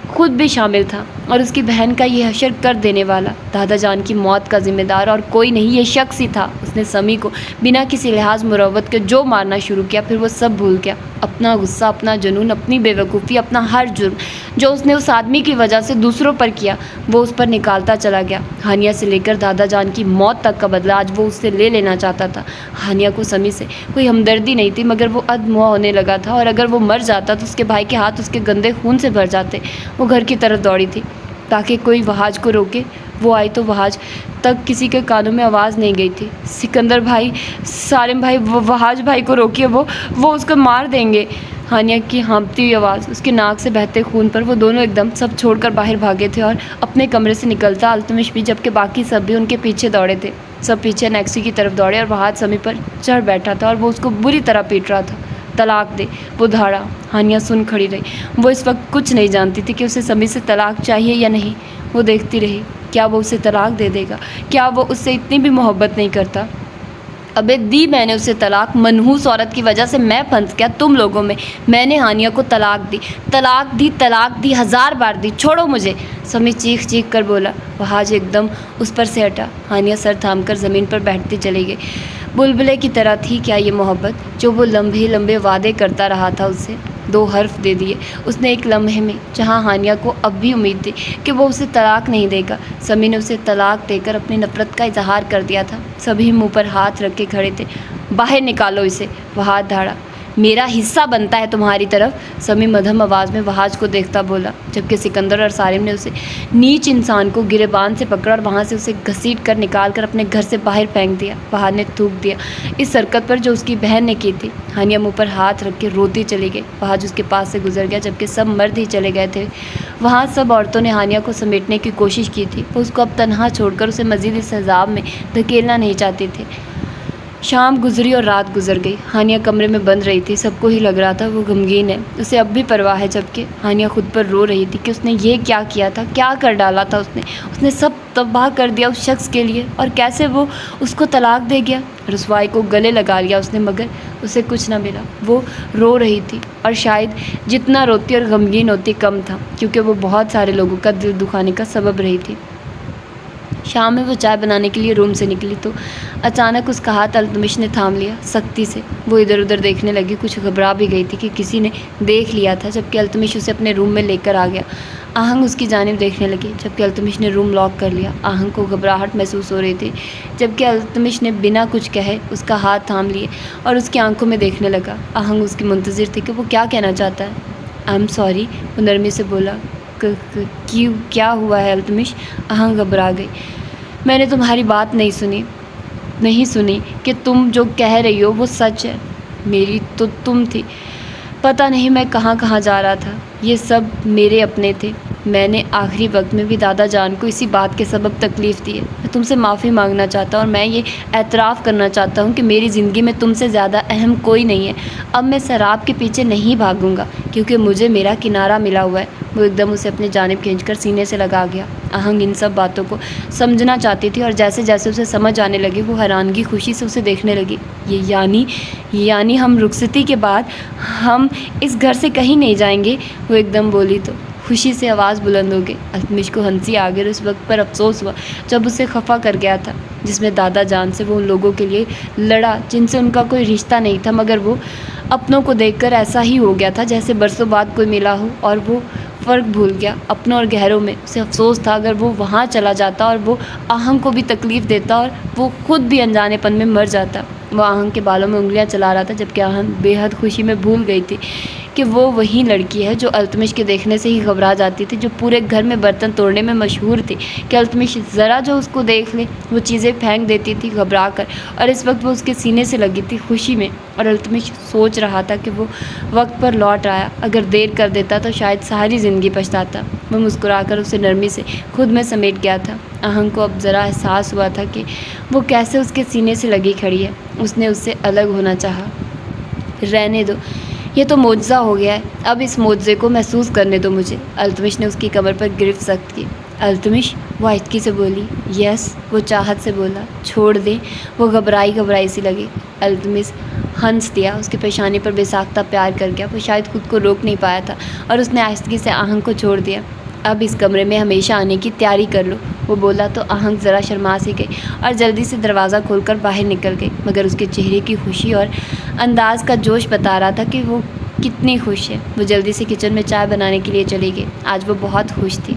خود بھی شامل تھا، اور اس کی بہن کا یہ حشر کر دینے والا دادا جان کی موت کا ذمہ دار اور کوئی نہیں، یہ شخص ہی تھا۔ اس نے سمی کو بنا کسی لحاظ مروت کے جو مارنا شروع کیا، پھر وہ سب بھول گیا، اپنا غصہ، اپنا جنون، اپنی بے وقوفی، اپنا ہر جرم جو اس نے اس آدمی کی وجہ سے دوسروں پر کیا، وہ اس پر نکالتا چلا گیا۔ ہانیہ سے لے کر دادا جان کی موت تک کا بدلہ آج وہ اس سے لے لینا چاہتا تھا۔ ہانیہ کو سمی سے کوئی ہمدردی نہیں تھی مگر وہ ادموا ہونے لگا تھا، اور اگر وہ مر جاتا تو اس کے بھائی کے ہاتھ اس کے گندے خون سے بھر جاتے۔ وہ گھر کی طرف دوڑی تھی تاکہ کوئی وہاج کو روکے۔ وہ آئی تو وہاج تک کسی کے کانوں میں آواز نہیں گئی تھی۔ سکندر بھائی، سالم بھائی، وہاج بھائی کو روکیے، وہ اس کو مار دیں گے۔ ہانیہ کی ہانپتی ہوئی آواز، اس کے ناک سے بہتے خون پر وہ دونوں ایک دم سب چھوڑ کر باہر بھاگے تھے اور اپنے کمرے سے نکلتا التمش بھی، جبکہ باقی سب بھی ان کے پیچھے دوڑے تھے۔ سب پیچھے نیکسی کی طرف دوڑے اور وہاج سمی پر چڑھ بیٹھا تھا اور وہ اس کو بری طرح پیٹ رہا تھا۔ طلاق دے، وہ دھاڑا۔ ہانیہ سن کھڑی رہی۔ وہ اس وقت کچھ نہیں جانتی تھی کہ اسے سمی سے طلاق چاہیے یا نہیں۔ وہ دیکھتی رہی، کیا وہ اسے طلاق دے دے گا؟ کیا وہ اس سے اتنی بھی محبت نہیں کرتا؟ ابے دی میں نے اسے طلاق، منحوس عورت کی وجہ سے میں پھنس گیا تم لوگوں میں۔ میں نے ہانیہ کو طلاق دی، طلاق دی، 1000 بار دی، چھوڑو مجھے، سمی چیخ کر بولا۔ وہاج ایک دم اس پر سے ہٹا۔ ہانیہ سر تھام کر زمین پر بیٹھتی چلی گئی۔ بلبلے کی طرح تھی کیا یہ محبت جو وہ لمبے وعدے کرتا رہا تھا اس سے؟ 2 حرف دے دیے اس نے ایک لمحے میں، جہاں ہانیہ کو اب بھی امید تھی کہ وہ اسے طلاق نہیں دے گا۔ سمی نے اسے طلاق دے کر اپنی نفرت کا اظہار کر دیا تھا۔ سبھی منہ پر ہاتھ رکھ کے کھڑے تھے۔ باہر نکالو اسے، وہ ہاتھ دھاڑا۔ میرا حصہ بنتا ہے تمہاری طرف، سمی مدھم آواز میں وہاج کو دیکھتا بولا، جبکہ سکندر اور سالم نے اسے نیچ انسان کو گریبان سے پکڑا اور وہاں سے اسے گھسیٹ کر نکال کر اپنے گھر سے باہر پھینک دیا۔ وہاج نے تھوک دیا اس حرکت پر جو اس کی بہن نے کی تھی۔ ہانیہ منہ پر ہاتھ رکھ کے روتی چلی گئی۔ وہاج اس کے پاس سے گزر گیا جبکہ سب مرد ہی چلے گئے تھے۔ وہاں سب عورتوں نے ہانیہ کو سمیٹنے کی کوشش کی تھی، وہ اس کو اب تنہا چھوڑ کر اسے مزید اس عذاب میں دھکیلنا نہیں چاہتی تھے۔ شام گزری اور رات گزر گئی۔ ہانیہ کمرے میں بند رہی تھی، سب کو ہی لگ رہا تھا وہ غمگین ہے، اسے اب بھی پرواہ ہے، جبکہ ہانیہ خود پر رو رہی تھی کہ اس نے یہ کیا کیا تھا، کیا کر ڈالا تھا اس نے سب تباہ کر دیا اس شخص کے لیے، اور کیسے وہ اس کو طلاق دے گیا۔ رسوائی کو گلے لگا لیا اس نے، مگر اسے کچھ نہ ملا۔ وہ رو رہی تھی، اور شاید جتنا روتی اور غمگین ہوتی کم تھا، کیونکہ وہ بہت سارے لوگوں کا دل دکھانے کا سبب رہی تھی۔ شام میں وہ چائے بنانے کے لیے روم سے نکلی تو اچانک اس کا ہاتھ التمش نے تھام لیا سختی سے۔ وہ ادھر ادھر دیکھنے لگی، کچھ گھبرا بھی گئی تھی کہ کسی نے دیکھ لیا تھا، جبکہ التمش اسے اپنے روم میں لے کر آ گیا۔ آہنگ اس کی جانب دیکھنے لگی، جبکہ التمش نے روم لاک کر لیا۔ آہنگ کو گھبراہٹ محسوس ہو رہی تھی، جبکہ التمش نے بنا کچھ کہے اس کا ہاتھ تھام لیے اور اس کی آنکھوں میں دیکھنے لگا۔ آہنگ اس کی منتظر تھی کہ وہ کیا کہنا چاہتا ہے۔ آئی ایم سوری، وہ نرمی سے بولا۔ کیا ہوا ہے التمش؟ آہنگ گھبرا گئی۔ میں نے تمہاری بات نہیں سنی کہ تم جو کہہ رہی ہو وہ سچ ہے۔ میری تو تم تھی، پتہ نہیں میں کہاں کہاں جا رہا تھا، یہ سب میرے اپنے تھے۔ میں نے آخری وقت میں بھی دادا جان کو اسی بات کے سبب تکلیف دی ہے۔ میں تم سے معافی مانگنا چاہتا ہوں، اور میں یہ اعتراف کرنا چاہتا ہوں کہ میری زندگی میں تم سے زیادہ اہم کوئی نہیں ہے۔ اب میں شراب کے پیچھے نہیں بھاگوں گا، کیونکہ مجھے میرا کنارہ ملا ہوا ہے۔ وہ ایک دم اسے اپنی جانب کھینچ کر سینے سے لگا گیا۔ آہنگ ان سب باتوں کو سمجھنا چاہتی تھی، اور جیسے جیسے اسے سمجھ آنے لگی وہ حیرانگی خوشی سے اسے دیکھنے لگی۔ یہ یعنی ہم رخصتی کے بعد ہم اس گھر سے کہیں نہیں جائیں گے؟ وہ ایک دم بولی تو خوشی سے آواز بلند ہو گئی۔ التمش کو ہنسی آ گئی اور اس وقت پر افسوس ہوا جب اسے خفا کر گیا تھا، جس میں دادا جان سے وہ ان لوگوں کے لیے لڑا جن سے ان کا کوئی رشتہ نہیں تھا، مگر وہ اپنوں کو دیکھ کر ایسا ہی ہو گیا تھا جیسے برسوں بعد کوئی ملا ہو، اور وہ فرق بھول گیا اپنوں اور گہروں میں۔ اسے افسوس تھا اگر وہ وہاں چلا جاتا اور وہ آہنگ کو بھی تکلیف دیتا اور وہ خود بھی انجانے پن میں مر جاتا۔ وہ آہنگ کے بالوں میں انگلیاں چلا رہا تھا، جبکہ آہنگ بے حد خوشی میں بھول گئی تھی کہ وہ وہی لڑکی ہے جو التمش کے دیکھنے سے ہی گھبرا جاتی تھی، جو پورے گھر میں برتن توڑنے میں مشہور تھی کہ التمش ذرا جو اس کو دیکھ لے وہ چیزیں پھینک دیتی تھی گھبرا کر، اور اس وقت وہ اس کے سینے سے لگی تھی خوشی میں۔ اور التمش سوچ رہا تھا کہ وہ وقت پر لوٹ آیا، اگر دیر کر دیتا تو شاید ساری زندگی پچھتاتا۔ وہ مسکرا کر اسے نرمی سے خود میں سمیٹ گیا تھا۔ آہنگ کو اب ذرا احساس ہوا تھا کہ وہ کیسے اس کے سینے سے لگی کھڑی ہے۔ اس نے اس سے الگ ہونا چاہا۔ رہنے دو، یہ تو معجزہ ہو گیا ہے، اب اس معجزے کو محسوس کرنے دو مجھے۔ التمش نے اس کی کمر پر گرفت سخت کی۔ التمش، وہ آہستگی سے بولی۔ یس، وہ چاہت سے بولا۔ چھوڑ دیں، وہ گھبرائی سی لگی۔ التمش ہنس دیا، اس کی پیشانی پر بے ساختہ پیار کر گیا۔ وہ شاید خود کو روک نہیں پایا تھا، اور اس نے آہستگی سے آہنگ کو چھوڑ دیا۔ اب اس کمرے میں ہمیشہ آنے کی تیاری کر لو، وہ بولا تو آہنگ ذرا شرما سی گئی اور جلدی سے دروازہ کھول کر باہر نکل گئی، مگر اس کے چہرے کی خوشی اور انداز کا جوش بتا رہا تھا کہ وہ کتنی خوش ہے۔ وہ جلدی سے کچن میں چائے بنانے کے لیے چلی گئی۔ آج وہ بہت خوش تھی۔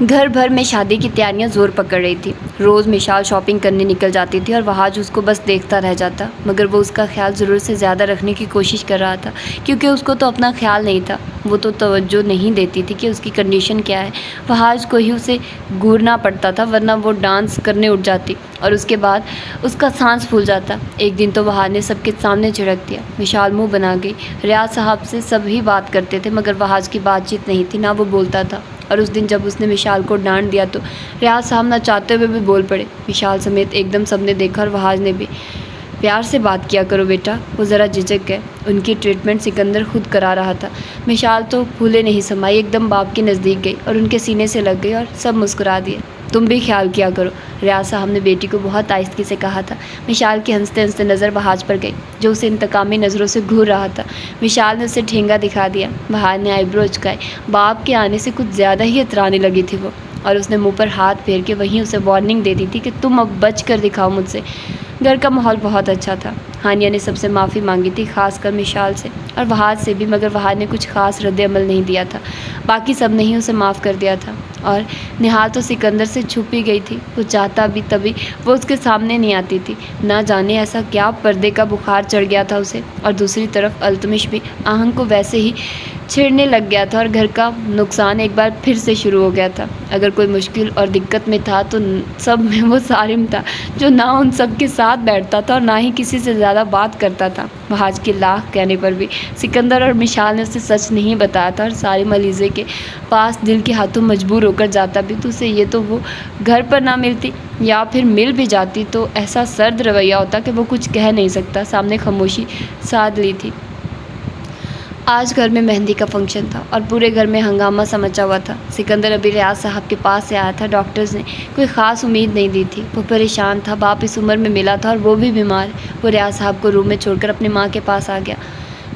گھر بھر میں شادی کی تیاریاں زور پکڑ رہی تھی۔ روز مشال شاپنگ کرنے نکل جاتی تھی اور وہاج اس کو بس دیکھتا رہ جاتا، مگر وہ اس کا خیال ضرورت سے زیادہ رکھنے کی کوشش کر رہا تھا، کیونکہ اس کو تو اپنا خیال نہیں تھا۔ وہ تو توجہ نہیں دیتی تھی کہ اس کی کنڈیشن کیا ہے۔ وہاج کو ہی اسے گھورنا پڑتا تھا، ورنہ وہ ڈانس کرنے اٹھ جاتی اور اس کے بعد اس کا سانس پھول جاتا۔ ایک دن تو وہاج نے سب کے سامنے جھڑک دیا۔ مشال منہ بنا گئی۔ ریاض صاحب سے سب ہی بات کرتے تھے، مگر وہاج کی بات چیت نہیں تھی، نہ وہ بولتا تھا۔ اور اس دن جب اس نے مشال کو ڈانٹ دیا تو ریاض صاحب نہ چاہتے ہوئے بھی بول پڑے۔ مشال سمیت ایک دم سب نے دیکھا، اور وہاج نے بھی۔ پیار سے بات کیا کرو بیٹا، وہ ذرا جھجک گئے۔ ان کی ٹریٹمنٹ سکندر خود کرا رہا تھا۔ مشال تو پھولے نہیں سمائی، ایک دم باپ کے نزدیک گئی اور ان کے سینے سے لگ گئی، اور سب مسکرا دیے۔ تم بھی خیال کیا کرو، ریاض صاحب نے بیٹی کو بہت آہستگی سے کہا تھا۔ مشال کی ہنستے ہنستے نظر وہاج پر گئی، جو اسے انتقامی نظروں سے گھور رہا تھا۔ مشال نے اسے ٹھینگا دکھا دیا۔ وہاج نے آئی برو اچکائے۔ باپ کے آنے سے کچھ زیادہ ہی اترانے لگی تھی وہ، اور اس نے منہ پر ہاتھ پھیر کے وہیں اسے وارننگ دے دی تھی کہ تم اب بچ کر دکھاؤ مجھ سے۔ گھر کا ماحول بہت اچھا تھا۔ ہانیہ نے سب سے معافی مانگی تھی، خاص کر مشال سے اور وہاج سے بھی، مگر وہاج نے کچھ خاص رد عمل نہیں دیا تھا۔ باقی سب نے ہی اسے معاف کر دیا تھا۔ اور نہال تو سکندر سے چھپ ہی گئی تھی۔ وہ چاہتا بھی تبھی وہ اس کے سامنے نہیں آتی تھی۔ نہ جانے ایسا کیا پردے کا بخار چڑھ گیا تھا اسے، اور دوسری طرف التمش بھی آہنگ کو ویسے ہی چھیڑنے لگ گیا تھا، اور گھر کا نقصان ایک بار پھر سے شروع ہو گیا تھا۔ اگر کوئی مشکل اور دقت میں تھا تو سب میں وہ صارم تھا، جو نہ ان سب کے ساتھ بیٹھتا تھا اور نہ ہی کسی سے زیادہ بات کرتا تھا۔ بہاج کے لاکھ کہنے پر بھی سکندر اور مشال نے اسے سچ نہیں بتایا تھا، اور صارم علیزے کے پاس دل کے ہاتھوں مجبور ہو کر جاتا بھی تو اسے یہ تو وہ گھر پر نہ ملتی، یا پھر مل بھی جاتی تو ایسا سرد رویہ ہوتا کہ وہ کچھ کہہ نہیں سکتا۔ سامنے خاموشی سادھ لی تھی۔ آج گھر میں مہندی کا فنکشن تھا اور پورے گھر میں ہنگامہ سا مچا ہوا تھا۔ سکندر ابھی ریاض صاحب کے پاس سے آیا تھا۔ ڈاکٹرز نے کوئی خاص امید نہیں دی تھی۔ وہ پریشان تھا، باپ اس عمر میں ملا تھا اور وہ بھی بیمار۔ وہ ریاض صاحب کو روم میں چھوڑ کر اپنی ماں کے پاس آ گیا۔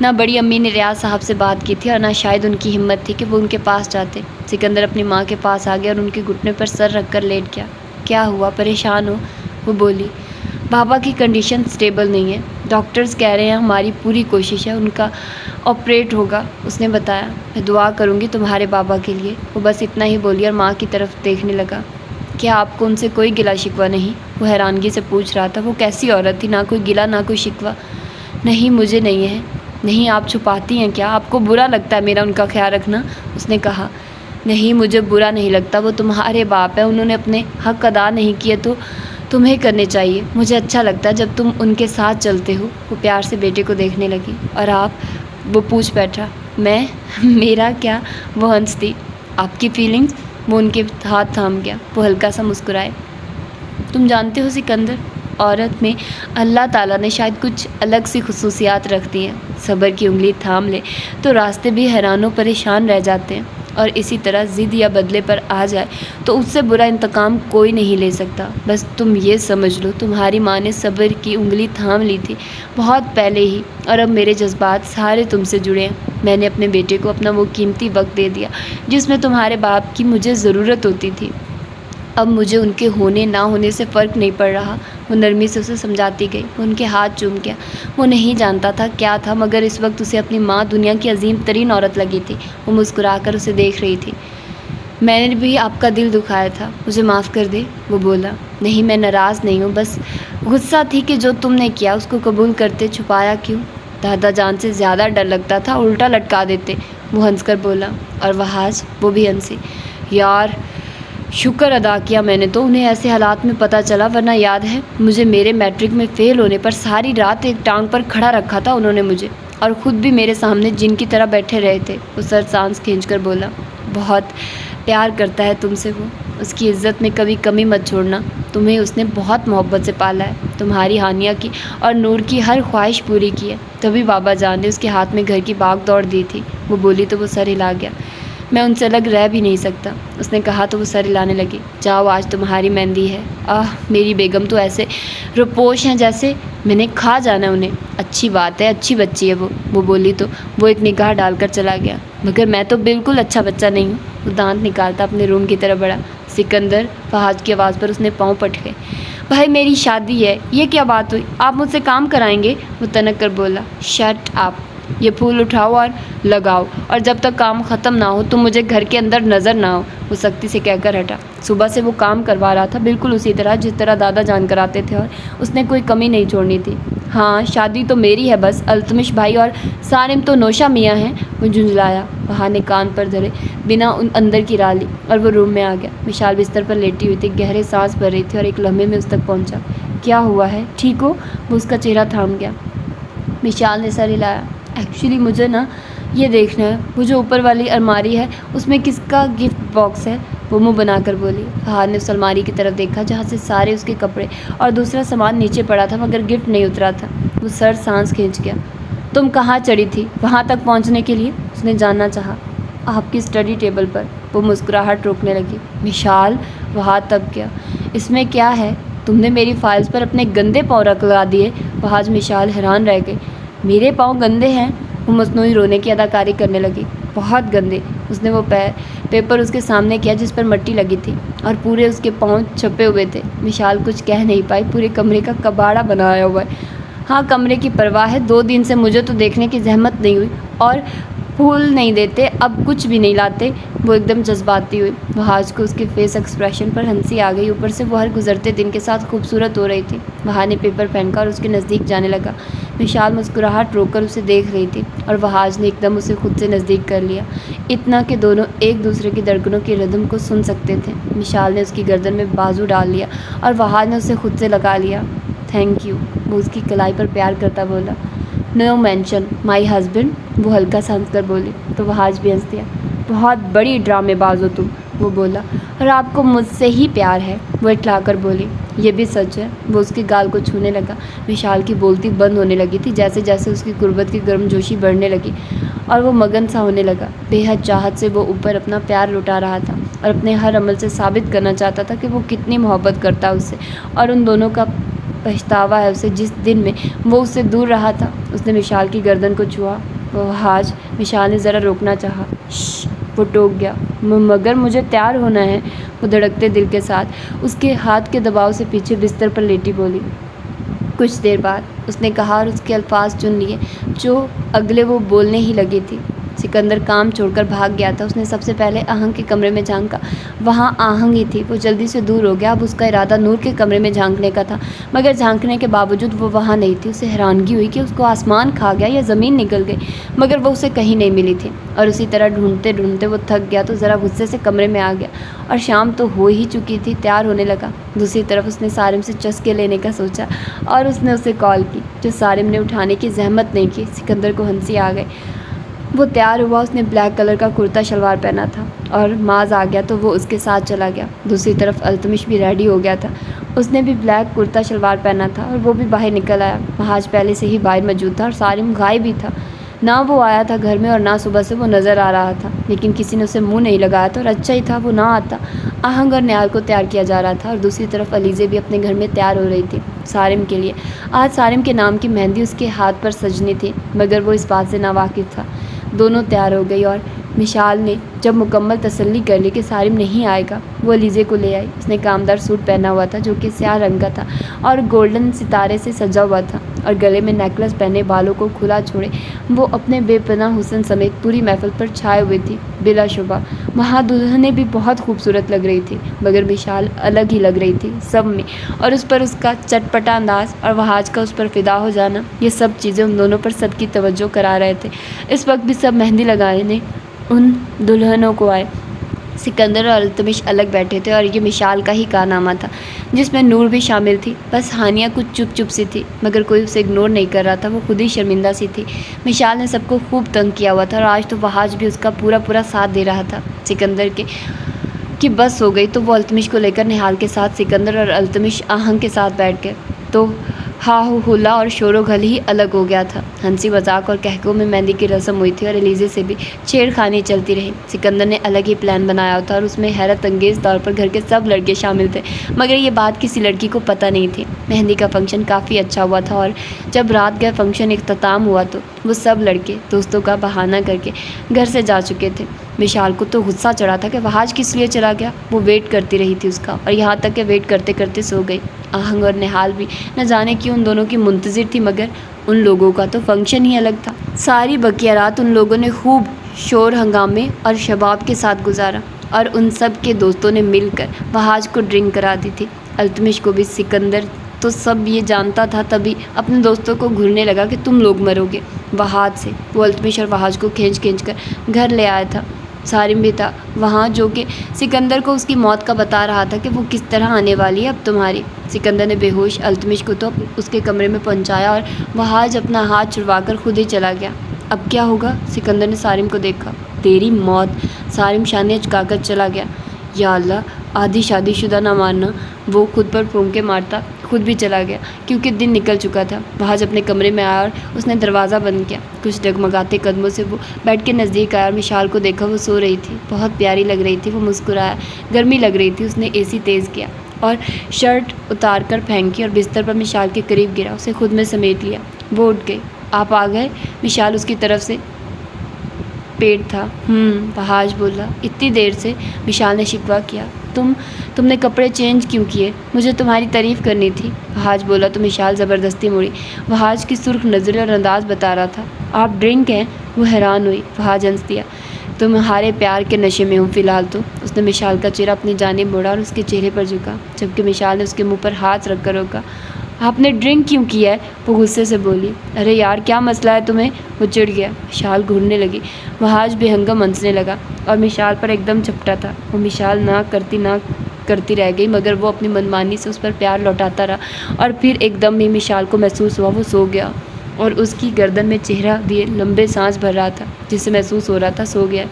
نہ بڑی امی نے ریاض صاحب سے بات کی تھی اور نہ شاید ان کی ہمت تھی کہ وہ ان کے پاس جاتے۔ سکندر اپنی ماں کے پاس آ گیا اور ان کے گھٹنے پر سر رکھ کر لیٹ گیا۔ کیا ہوا، پریشان ہو؟ وہ بولی۔ بابا کی کنڈیشن سٹیبل نہیں ہے، ڈاکٹرز کہہ رہے ہیں، ہماری پوری کوشش ہے، ان کا آپریٹ ہوگا، اس نے بتایا۔ میں دعا کروں گی تمہارے بابا کے لیے۔ وہ بس اتنا ہی بولی اور ماں کی طرف دیکھنے لگا۔ کیا آپ کو ان سے کوئی گلا شکوہ نہیں؟ وہ حیرانگی سے پوچھ رہا تھا۔ وہ کیسی عورت تھی، نہ کوئی گلا نہ کوئی شکوہ۔ نہیں، مجھے نہیں ہے۔ نہیں، آپ چھپاتی ہیں کیا؟ آپ کو برا لگتا ہے میرا ان کا خیال رکھنا؟ اس نے کہا۔ نہیں، مجھے برا نہیں لگتا، وہ تمہارے باپ ہیں، انہوں نے اپنے حق ادا نہیں کیے تو تمہیں کرنے چاہیے۔ مجھے اچھا لگتا ہے جب تم ان کے ساتھ چلتے ہو۔ وہ پیار سے بیٹے کو دیکھنے لگی۔ اور آپ؟ وہ پوچھ بیٹھا۔ میں؟ میرا کیا؟ وہ ہنس دی۔ آپ کی فیلنگز؟ وہ ان کے ہاتھ تھام گیا۔ وہ ہلکا سا مسکرائے۔ تم جانتے ہو سکندر، عورت میں اللہ تعالیٰ نے شاید کچھ الگ سی خصوصیات رکھ دی ہیں۔ صبر کی انگلی تھام لے تو راستے بھی حیران و پریشان رہ جاتے ہیں، اور اسی طرح ضد یا بدلے پر آ جائے تو اس سے برا انتقام کوئی نہیں لے سکتا۔ بس تم یہ سمجھ لو، تمہاری ماں نے صبر کی انگلی تھام لی تھی بہت پہلے ہی، اور اب میرے جذبات سارے تم سے جڑے ہیں۔ میں نے اپنے بیٹے کو اپنا وہ قیمتی وقت دے دیا جس میں تمہارے باپ کی مجھے ضرورت ہوتی تھی۔ اب مجھے ان کے ہونے نہ ہونے سے فرق نہیں پڑ رہا۔ وہ نرمی سے اسے سمجھاتی گئی۔ وہ ان کے ہاتھ چوم گیا۔ وہ نہیں جانتا تھا کیا تھا، مگر اس وقت اسے اپنی ماں دنیا کی عظیم ترین عورت لگی تھی۔ وہ مسکرا کر اسے دیکھ رہی تھی۔ میں نے بھی آپ کا دل دکھایا تھا، مجھے معاف کر دے، وہ بولا۔ نہیں، میں ناراض نہیں ہوں، بس غصہ تھی کہ جو تم نے کیا اس کو قبول کرتے چھپایا کیوں؟ دادا جان سے زیادہ ڈر لگتا تھا، الٹا لٹکا دیتے، وہ ہنس کر بولا۔ اور وہاج؟ وہ بھی ہنسی۔ یار، شکر ادا کیا میں نے تو انہیں ایسے حالات میں پتہ چلا، ورنہ یاد ہے مجھے میرے میٹرک میں فیل ہونے پر ساری رات ایک ٹانگ پر کھڑا رکھا تھا انہوں نے مجھے، اور خود بھی میرے سامنے جن کی طرح بیٹھے رہے تھے۔ وہ سر سانس کھینچ کر بولا۔ بہت پیار کرتا ہے تم سے وہ، اس کی عزت میں کبھی کمی مت چھوڑنا۔ تمہیں اس نے بہت محبت سے پالا ہے، تمہاری ہانیہ کی اور نور کی ہر خواہش پوری کی ہے، تبھی بابا جان نے اس کے ہاتھ میں گھر کی بھاگ دوڑ دی تھی۔ وہ بولی تو وہ سر ہلا گیا۔ میں ان سے الگ رہ بھی نہیں سکتا، اس نے کہا تو وہ سر ہلانے لگی۔ جاؤ، آج تمہاری مہندی ہے۔ میری بیگم تو ایسے روپوش ہیں جیسے میں نے کھا جانا انہیں۔ اچھی بات ہے، اچھی بچی ہے وہ بولی تو وہ ایک نگاہ ڈال کر چلا گیا۔ مگر میں تو بالکل اچھا بچہ نہیں ہوں، وہ دانت نکالتا اپنے روم کی طرف بڑھا۔ سکندر، فہد کی آواز پر اس نے پاؤں پٹ گئے۔ بھائی میری شادی ہے، یہ کیا بات ہوئی؟ آپ مجھ سے کام کرائیں گے؟ وہ تنک کر بولا۔ شٹ اپ، یہ پھول اٹھاؤ اور لگاؤ، اور جب تک کام ختم نہ ہو تم مجھے گھر کے اندر نظر نہ ہو، وہ سختی سے کہہ کر ہٹا۔ صبح سے وہ کام کروا رہا تھا، بالکل اسی طرح جس طرح دادا جان کراتے تھے، اور اس نے کوئی کمی نہیں چھوڑنی تھی۔ ہاں، شادی تو میری ہے، بس التمش بھائی اور صارم تو نوشا میاں ہیں، وہ جھنجھلایا۔ وہاں نے کان پر دھرے بنا اندر کی راہ لی اور وہ روم میں آ گیا۔ مشال بستر پر لیٹی ہوئی تھی، گہرے سانس بھر رہی تھی اور ایک لمحے میں اس تک پہنچا۔ کیا ہوا ہے، ٹھیک ہو؟ وہ اس کا چہرہ تھام گیا۔ مشال نے سر ہلایا۔ ایکچولی مجھے نا یہ دیکھنا ہے، وہ جو اوپر والی الماری ہے اس میں کس کا گفٹ باکس ہے، وہ منہ بنا کر بولی۔ فہد نے اس الماری کی طرف دیکھا جہاں سے سارے اس کے کپڑے اور دوسرا سامان نیچے پڑا تھا، مگر گفٹ نہیں اترا تھا۔ وہ سر سانس کھینچ گیا۔ تم کہاں چڑھی تھی وہاں تک پہنچنے کے لیے؟ اس نے جاننا چاہا۔ آپ کی اسٹڈی ٹیبل پر، وہ مسکراہٹ روکنے لگی۔ مشال، وہ ہاتھ تب گیا۔ اس میں کیا ہے؟ تم نے میری فائلز پر اپنے گندے پاؤں رکھ لگا دیے۔ فہد مشال حیران رہ گئی۔ میرے پاؤں گندے ہیں؟ وہ مصنوعی رونے کی اداکاری کرنے لگی۔ بہت گندے۔ اس نے وہ پیپر اس کے سامنے کیا جس پر مٹی لگی تھی اور پورے اس کے پاؤں چھپے ہوئے تھے۔ مشال کچھ کہہ نہیں پائی، پورے کمرے کا کباڑا بنایا ہوا ہے۔ ہاں، کمرے کی پرواہ ہے، 2 دن سے مجھے تو دیکھنے کی زحمت نہیں ہوئی، اور پھول نہیں دیتے، اب کچھ بھی نہیں لاتے۔ وہ ایک دم جذباتی ہوئی۔ وہاج کو اس کے فیس ایکسپریشن پر ہنسی آ گئی، اوپر سے وہ ہر گزرتے دن کے ساتھ خوبصورت ہو رہی تھی۔ وہاج نے پیپر پھینکا اور اس کے نزدیک جانے لگا۔ وشال مسکراہٹ روک کر اسے دیکھ رہی تھی اور وہاج نے ایک دم اسے خود سے نزدیک کر لیا، اتنا کہ دونوں ایک دوسرے کی دھڑکنوں کی ردم کو سن سکتے تھے۔ وشال نے اس کی گردن میں بازو ڈال لیا اور وہاج نے اسے خود سے لگا لیا۔ تھینک یو، وہ اس کی کلائی پر پیار کرتا بولا۔ نو مینشن مائی ہسبینڈ، وہ ہلکا سا ہنس کر بولی تو وہاج بھی ہنس دیا۔ بہت بڑی ڈرامے باز ہو تم، وہ بولا، اور آپ کو مجھ سے ہی پیار ہے، وہ اٹھلا کر بولی۔ یہ بھی سچ ہے، وہ اس کے گال کو چھونے لگا۔ وشال کی بولتی بند ہونے لگی تھی جیسے جیسے اس کی قربت کی گرم جوشی بڑھنے لگی اور وہ مگن سا ہونے لگا۔ بے حد چاہت سے وہ اوپر اپنا پیار لٹا رہا تھا اور اپنے ہر عمل سے ثابت کرنا چاہتا تھا کہ وہ کتنی محبت کرتا ہے اس سے، اور ان دونوں کا پچھتاوا ہے اسے جس دن میں وہ اس سے دور رہا تھا۔ اس نے وشال کی گردن کو چھوا۔ وہاج، وشال نے ذرا روکنا چاہا۔ شش، وہ ٹوک گیا۔ مگر مجھے تیار ہونا ہے، وہ دھڑکتے دل کے ساتھ اس کے ہاتھ کے دباؤ سے پیچھے بستر پر لیٹی بولی۔ کچھ دیر بعد اس نے کہا اور اس کے الفاظ چن لیے جو اگلے وہ بولنے ہی لگی تھی۔ سکندر کام چھوڑ کر بھاگ گیا تھا۔ اس نے سب سے پہلے آہنگ کے کمرے میں جھانکا، وہاں آہنگ ہی تھی۔ وہ جلدی سے دور ہو گیا۔ اب اس کا ارادہ نور کے کمرے میں جھانکنے کا تھا، مگر جھانکنے کے باوجود وہ وہاں نہیں تھی۔ اسے حیرانگی ہوئی کہ اس کو آسمان کھا گیا یا زمین نکل گئی، مگر وہ اسے کہیں نہیں ملی تھی۔ اور اسی طرح ڈھونڈتے ڈھونڈتے وہ تھک گیا تو ذرا غصے سے کمرے میں آ گیا، اور شام تو ہو ہی چکی تھی، تیار ہونے لگا۔ دوسری طرف اس نے سارم سے چسکے لینے کا سوچا اور اس نے اسے کال کی، جو سارم نے اٹھانے کی زحمت نہیں کی۔ سکندر کو ہنسی آ گئی۔ وہ تیار ہوا، اس نے بلیک کلر کا کرتا شلوار پہنا تھا اور معاذ آ گیا تو وہ اس کے ساتھ چلا گیا۔ دوسری طرف التمش بھی ریڈی ہو گیا تھا، اس نے بھی بلیک کرتا شلوار پہنا تھا اور وہ بھی باہر نکل آیا۔ وہاج پہلے سے ہی باہر موجود تھا اور سارم غائب ہی تھا، نہ وہ آیا تھا گھر میں اور نہ صبح سے وہ نظر آ رہا تھا، لیکن کسی نے اسے منہ نہیں لگایا تھا اور اچھا ہی تھا وہ نہ آتا۔ آہنگ اور نیال کو تیار کیا جا رہا تھا اور دوسری طرف علیزے بھی اپنے گھر میں تیار ہو رہی تھی سارم کے لیے۔ آج سارم کے نام کی مہندی اس کے ہاتھ پر سجنی تھی، مگر وہ اس بات سے ناواقف تھا۔ دونوں تیار ہو گئی اور وشال نے جب مکمل تسلی کر لی کہ سارم نہیں آئے گا، وہ علیزے کو لے آئی۔ اس نے کامدار سوٹ پہنا ہوا تھا جو کہ سیاہ رنگ کا تھا اور گولڈن ستارے سے سجا ہوا تھا، اور گلے میں نیکلس پہنے، بالوں کو کھلا چھوڑے وہ اپنے بے پناہ حسن سمیت پوری محفل پر چھائے ہوئے تھی۔ بلا شبہ وہاں دلہنیں بھی بہت خوبصورت لگ رہی تھی، مگر وشال الگ ہی لگ رہی تھی سب میں، اور اس پر اس کا چٹپٹا انداز اور وہاج کا اس پر فدا ہو جانا، یہ سب چیزیں ان دونوں پر سب کی توجہ کرا رہے تھے۔ اس وقت بھی سب مہندی لگانے ان دلہنوں کو آئے۔ سکندر اور التمش الگ بیٹھے تھے اور یہ وشال کا ہی کارنامہ تھا جس میں نور بھی شامل تھی۔ بس ہانیہ کچھ چپ چپ سی تھی، مگر کوئی اسے اگنور نہیں کر رہا تھا، وہ خود ہی شرمندہ سی تھی۔ وشال نے سب کو خوب تنگ کیا ہوا تھا اور آج تو وہاج بھی اس کا پورا ساتھ دے رہا تھا۔ سکندر کی بس ہو گئی تو وہ التمش کو لے کر نہال کے ساتھ، سکندر اور التمش آہنگ کے ساتھ بیٹھ گئے تو ہا ہو ہلا اور شور و غل ہی الگ ہو گیا تھا۔ ہنسی مذاق اور کہکوں میں مہندی کی رسم ہوئی تھی اور علیزے سے بھی چھیڑ خانی چلتی رہی۔ سکندر نے الگ ہی پلان بنایا تھا اور اس میں حیرت انگیز طور پر گھر کے سب لڑکے شامل تھے، مگر یہ بات کسی لڑکی کو پتہ نہیں تھی۔ مہندی کا فنکشن کافی اچھا ہوا تھا اور جب رات گئے فنکشن اختتام ہوا تو وہ سب لڑکے دوستوں کا بہانہ کر کے گھر سے جا چکے تھے۔ وشال کو تو غصہ چڑھا تھا کہ وہاج کس لیے چلا گیا، وہ ویٹ کرتی رہی تھی اس کا، اور یہاں تک کہ ویٹ کرتے کرتے سو گئی۔ آہنگ اور نہال بھی نہ جانے کیوں ان دونوں کی منتظر تھی، مگر ان لوگوں کا تو فنکشن ہی الگ تھا۔ ساری بقیہ رات ان لوگوں نے خوب شور ہنگامے اور شباب کے ساتھ گزارا، اور ان سب کے دوستوں نے مل کر وہاج کو ڈرنک کرا دی تھی۔ التمش کو بھی سکندر تو سب یہ جانتا تھا، تبھی اپنے دوستوں کو گھورنے لگا کہ تم لوگ مرو گے وہاج سے۔ وہ التمش اور وہاج کو کھینچ کر گھر لے آیا تھا۔ سارم بھی تھا وہاں، جو کہ سکندر کو اس کی موت کا بتا رہا تھا کہ وہ کس طرح آنے والی ہے اب تمہاری۔ سکندر نے بے ہوش التمش کو تو اس کے کمرے میں پہنچایا اور وہاج اپنا ہاتھ چھڑوا کر خود ہی چلا گیا۔ اب کیا ہوگا؟ سکندر نے سارم کو دیکھا۔ تیری موت، سارم شانے چکا کر چلا گیا۔ یا اللہ، آدھی شادی شدہ نہ مارنا، وہ خود پر پھونکے مارتا خود بھی چلا گیا، کیونکہ دن نکل چکا تھا۔ وہاج اپنے کمرے میں آیا اور اس نے دروازہ بند کیا۔ کچھ ڈگمگاتے قدموں سے وہ بیٹھ کے نزدیک آیا اور وشال کو دیکھا، وہ سو رہی تھی، بہت پیاری لگ رہی تھی۔ وہ مسکرایا، گرمی لگ رہی تھی، اس نے اے سی تیز کیا اور شرٹ اتار کر پھینکی اور بستر پر وشال کے قریب گرا، اسے خود میں سمیٹ لیا۔ وہ اٹھ گئی۔ آپ آ گئے؟ وشال اس کی طرف سے پیٹ تھا۔ فہاج بولا۔ اتنی دیر سے؟ وشال نے شکوہ کیا۔ تم نے کپڑے چینج کیوں کیے؟ مجھے تمہاری تعریف کرنی تھی، فہاج بولا تو وشال زبردستی مڑی۔ فہاج کی سرخ نظریں اور انداز بتا رہا تھا۔ آپ ڈرنک ہیں؟ وہ حیران ہوئی۔ فہاج ہنس دیا۔ تمہارے پیار کے نشے میں ہوں فی الحال تو۔ اس نے وشال کا چہرہ اپنی جانب موڑا اور اس کے چہرے پر جھکا، جبکہ وشال نے اس کے منہ پر ہاتھ رکھ کر روکا۔ آپ نے ڈرنک کیوں کیا ہے؟ وہ غصے سے بولی۔ ارے یار کیا مسئلہ ہے تمہیں؟ وہ چڑ گیا۔ وشال گھورنے لگی۔ فہاج بے ہنگم ہنسنے لگا اور وشال پر ایک دم چپٹا تھا۔ وہ وشال نہ کرتی رہ گئی، مگر وہ اپنی منمانی سے اس پر پیار لوٹاتا رہا، اور پھر ایک دم ہی وشال کو محسوس ہوا وہ سو گیا، اور اس کی گردن میں چہرہ دیے لمبے سانس بھر رہا تھا، جس سے محسوس ہو رہا تھا سو گیا۔